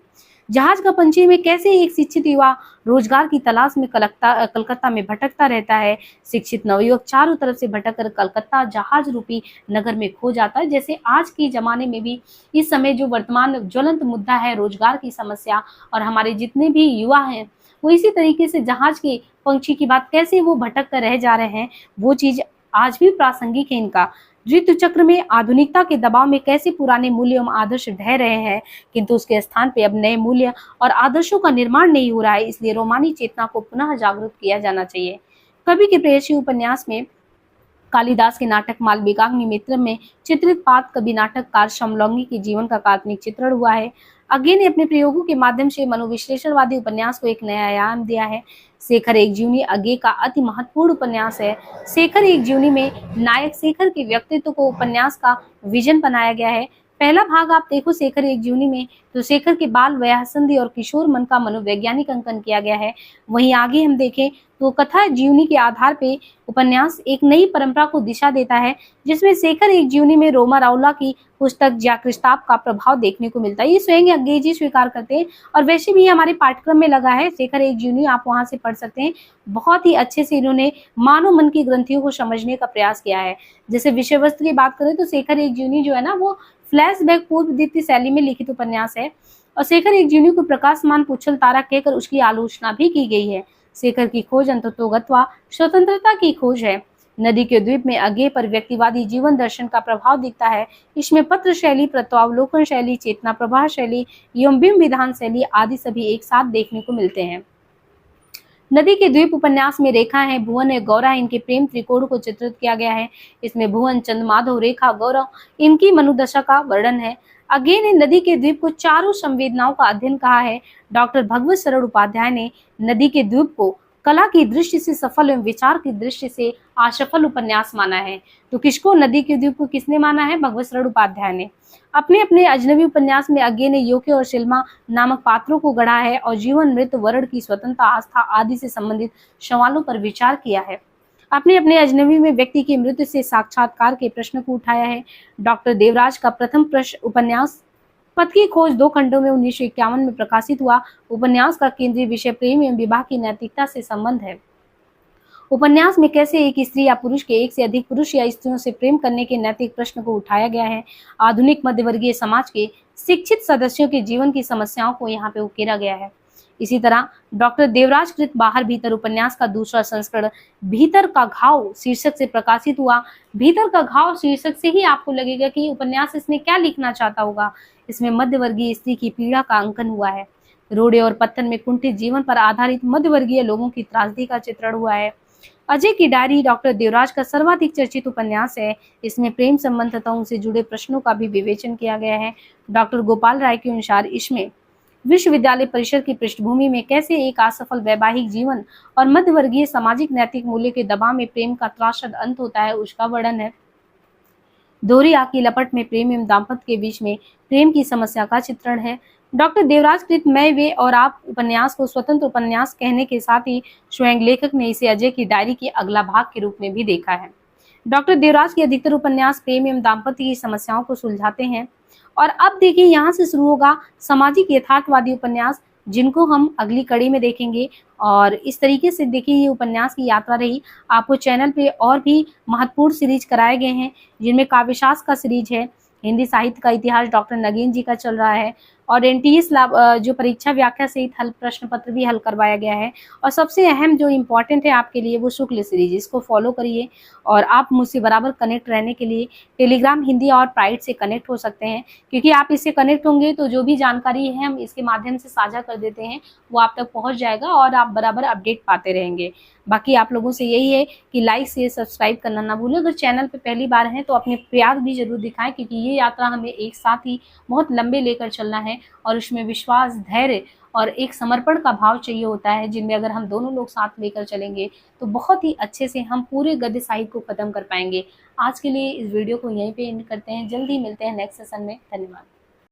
S1: जहाज का पंछी में कैसे एक शिक्षित युवा रोजगार की तलाश में कलकत्ता में भटकता रहता है। शिक्षित नवयुवक चारों तरफ से भटक कर कलकत्ता जहाज रूपी नगर में खो जाता है। जैसे आज के जमाने में भी इस समय जो वर्तमान ज्वलंत मुद्दा है रोजगार की समस्या, और हमारे जितने भी युवा हैं वो इसी तरीके से जहाज के पंछी की बात, कैसे वो भटक कर रह जा रहे हैं, वो चीज आज भी प्रासंगिक है इनका। ऋतु चक्र में आधुनिकता के दबाव में कैसे पुराने मूल्य एवं आदर्श ढह रहे हैं, किंतु उसके स्थान पे अब नए मूल्य और आदर्शों का निर्माण नहीं हो रहा है। इसलिए रोमानी चेतना को पुनः जागरूक किया जाना चाहिए। कवि के प्रेयसी उपन्यास में कालिदास के नाटक मालविकाग्नि मित्र में चित्रित पात्र कवि नाटककार समलौंगी के जीवन का काल्पनिक चित्रण हुआ है। अगे ने अपने प्रयोगों के माध्यम से मनोविश्लेषणवादी उपन्यास को एक नया आयाम दिया है। शेखर एक जीवनी अगे का अति महत्वपूर्ण उपन्यास है। शेखर एक जीवनी में नायक शेखर के व्यक्तित्व को उपन्यास का विजन बनाया गया है। पहला भाग आप देखो शेखर एक जीवनी में, तो शेखर के बाल वयासंधि और किशोर मन का मनोवैज्ञानिक अंकन किया गया है। वहीं आगे हम देखें तो कथा जीवनी के आधार पे उपन्यास एक नई परंपरा को दिशा देता है, जिसमें शेखर एक जीवनी में रोमा रावला की पुस्तक ज्याक्रिस्ताप का प्रभाव देखने को मिलता है। ये स्वयं अंग्रेजी स्वीकार करते हैं, और वैसे भी हमारे पाठ्यक्रम में लगा है शेखर एक जीवनी, आप वहां से पढ़ सकते हैं। बहुत ही अच्छे से इन्होंने मानव मन की ग्रंथियों को समझने का प्रयास किया है। जैसे विषय वस्तु की बात करें तो शेखर एक जीवनी जो है ना, वो फ्लैशबैक पूर्व द्वितीय शैली में लिखित उपन्यास है, और शेखर एक जीवनी को प्रकाशमान पुच्छल तारा कहकर उसकी आलोचना भी की गई है। शेखर की खोज अंततोगत्वा स्वतंत्रता की खोज है। नदी के द्वीप में अगे पर व्यक्तिवादी जीवन दर्शन का प्रभाव दिखता है। इसमें पत्र शैली, प्रत्यावलोकन शैली, चेतना प्रवाह शैली एवं बिंब विधान शैली आदि सभी एक साथ देखने को मिलते हैं। नदी के द्वीप उपन्यास में रेखा है, भुवन है, गौरा, इनके प्रेम त्रिकोण को चित्रित किया गया है। इसमें भुवन, चंद, माधव, रेखा, गौरव इनकी मनोदशा का वर्णन है। अगे ने नदी के द्वीप को चारों संवेदनाओं का अध्ययन कहा है। डॉक्टर भगवत शरण उपाध्याय ने नदी के द्वीप को कला की दृष्टि से सफल एवं विचार की दृष्टि से असफल उपन्यास माना है। तो किसको, नदी के द्वीप को किसने माना है? भगवत शरण उपाध्याय ने। अपने अपने अजनबी उपन्यास में अगे ने योके और शिल्मा नामक पात्रों को गढ़ा है और जीवन, मृत्यु, वर्ण की स्वतंत्रता, आस्था आदि से संबंधित सवालों पर विचार किया है। अपने अपने अजनबी में व्यक्ति की मृत्यु से साक्षात्कार के प्रश्न को उठाया है। डॉक्टर देवराज का प्रथम उपन्यास पथ की खोज 2 खंडों में 1951 में प्रकाशित हुआ। उपन्यास का केंद्रीय विषय प्रेम एवं विवाह की नैतिकता से संबंध है। उपन्यास में कैसे एक स्त्री या पुरुष के एक से अधिक पुरुष या स्त्रियों से प्रेम करने के नैतिक प्रश्न को उठाया गया है। आधुनिक मध्यवर्गीय समाज के शिक्षित सदस्यों के जीवन की समस्याओं को यहाँ पे उकेरा गया है। इसी तरह डॉक्टर देवराज कृत बाहर भीतर उपन्यास का दूसरा संस्करण भीतर का घाव शीर्षक से प्रकाशित हुआ। भीतर का घाव शीर्षक से ही आपको लगेगा कि उपन्यास इसमें क्या लिखना चाहता होगा। इसमें मध्यवर्गीय स्त्री की पीड़ा का अंकन हुआ है। रोड़े और पत्थर में कुंठित जीवन पर आधारित मध्यवर्गीय लोगों की त्रासदी का चित्रण हुआ है। अजय की डायरी डॉक्टर देवराज का सर्वाधिक चर्चित उपन्यास है। इसमें प्रेम संबंधताओं से जुड़े प्रश्नों का भी विवेचन किया गया है। डॉक्टर गोपाल राय के अनुसार इसमें विश्वविद्यालय परिसर की पृष्ठभूमि में कैसे एक असफल वैवाहिक जीवन और मध्यवर्गीय सामाजिक नैतिक मूल्य के दबाव में प्रेम का त्रासद अंत होता है, उसका वर्णन है। दोहरी आग की लपट में प्रेम एवं दाम्पत्य के बीच में प्रेम की समस्या का चित्रण है। डॉक्टर देवराज कृत मैं वे और आप उपन्यास को स्वतंत्र उपन्यास कहने के साथ ही स्वयं लेखक ने इसे अजय की डायरी के अगला भाग के रूप में भी देखा है। डॉक्टर देवराज के अधिकतर उपन्यास प्रेम एवं दाम्पत्य की समस्याओं को सुलझाते हैं। और अब देखिए, यहाँ से शुरू होगा सामाजिक यथार्थवादी उपन्यास, जिनको हम अगली कड़ी में देखेंगे। और इस तरीके से देखिए, ये उपन्यास की यात्रा रही। आपको चैनल पे और भी महत्वपूर्ण सीरीज कराए गए हैं, जिनमें काव्यशास्त्र का सीरीज है, हिंदी साहित्य का इतिहास डॉक्टर नगेन जी का चल रहा है, और एनटीएस जो परीक्षा व्याख्या सहित हल प्रश्न पत्र भी हल करवाया गया है। और सबसे अहम जो इम्पोर्टेंट है आपके लिए, वो शुक्ल सीरीज, इसको फॉलो करिए। और आप मुझसे बराबर कनेक्ट रहने के लिए टेलीग्राम हिंदी और प्राइड से कनेक्ट हो सकते हैं, क्योंकि आप इससे कनेक्ट होंगे तो जो भी जानकारी है हम इसके माध्यम से साझा कर देते हैं, वो आप तक पहुंच जाएगा और आप बराबर अपडेट पाते रहेंगे। बाकी आप लोगों से यही है कि लाइक शेयर सब्सक्राइब करना ना भूलें। अगर चैनल पे पहली बार हैं तो अपने प्रयास भी जरूर दिखाएं, क्योंकि ये यात्रा हमें एक साथ ही बहुत लंबे लेकर चलना है और उसमें विश्वास, धैर्य और एक समर्पण का भाव चाहिए होता है, जिनमें अगर हम दोनों लोग साथ लेकर चलेंगे तो बहुत ही अच्छे से हम पूरे गद्य साहित्य को खत्म कर पाएंगे। आज के लिए इस वीडियो को यहीं पे एंड करते हैं। जल्दी मिलते हैं नेक्स्ट सेशन में। धन्यवाद।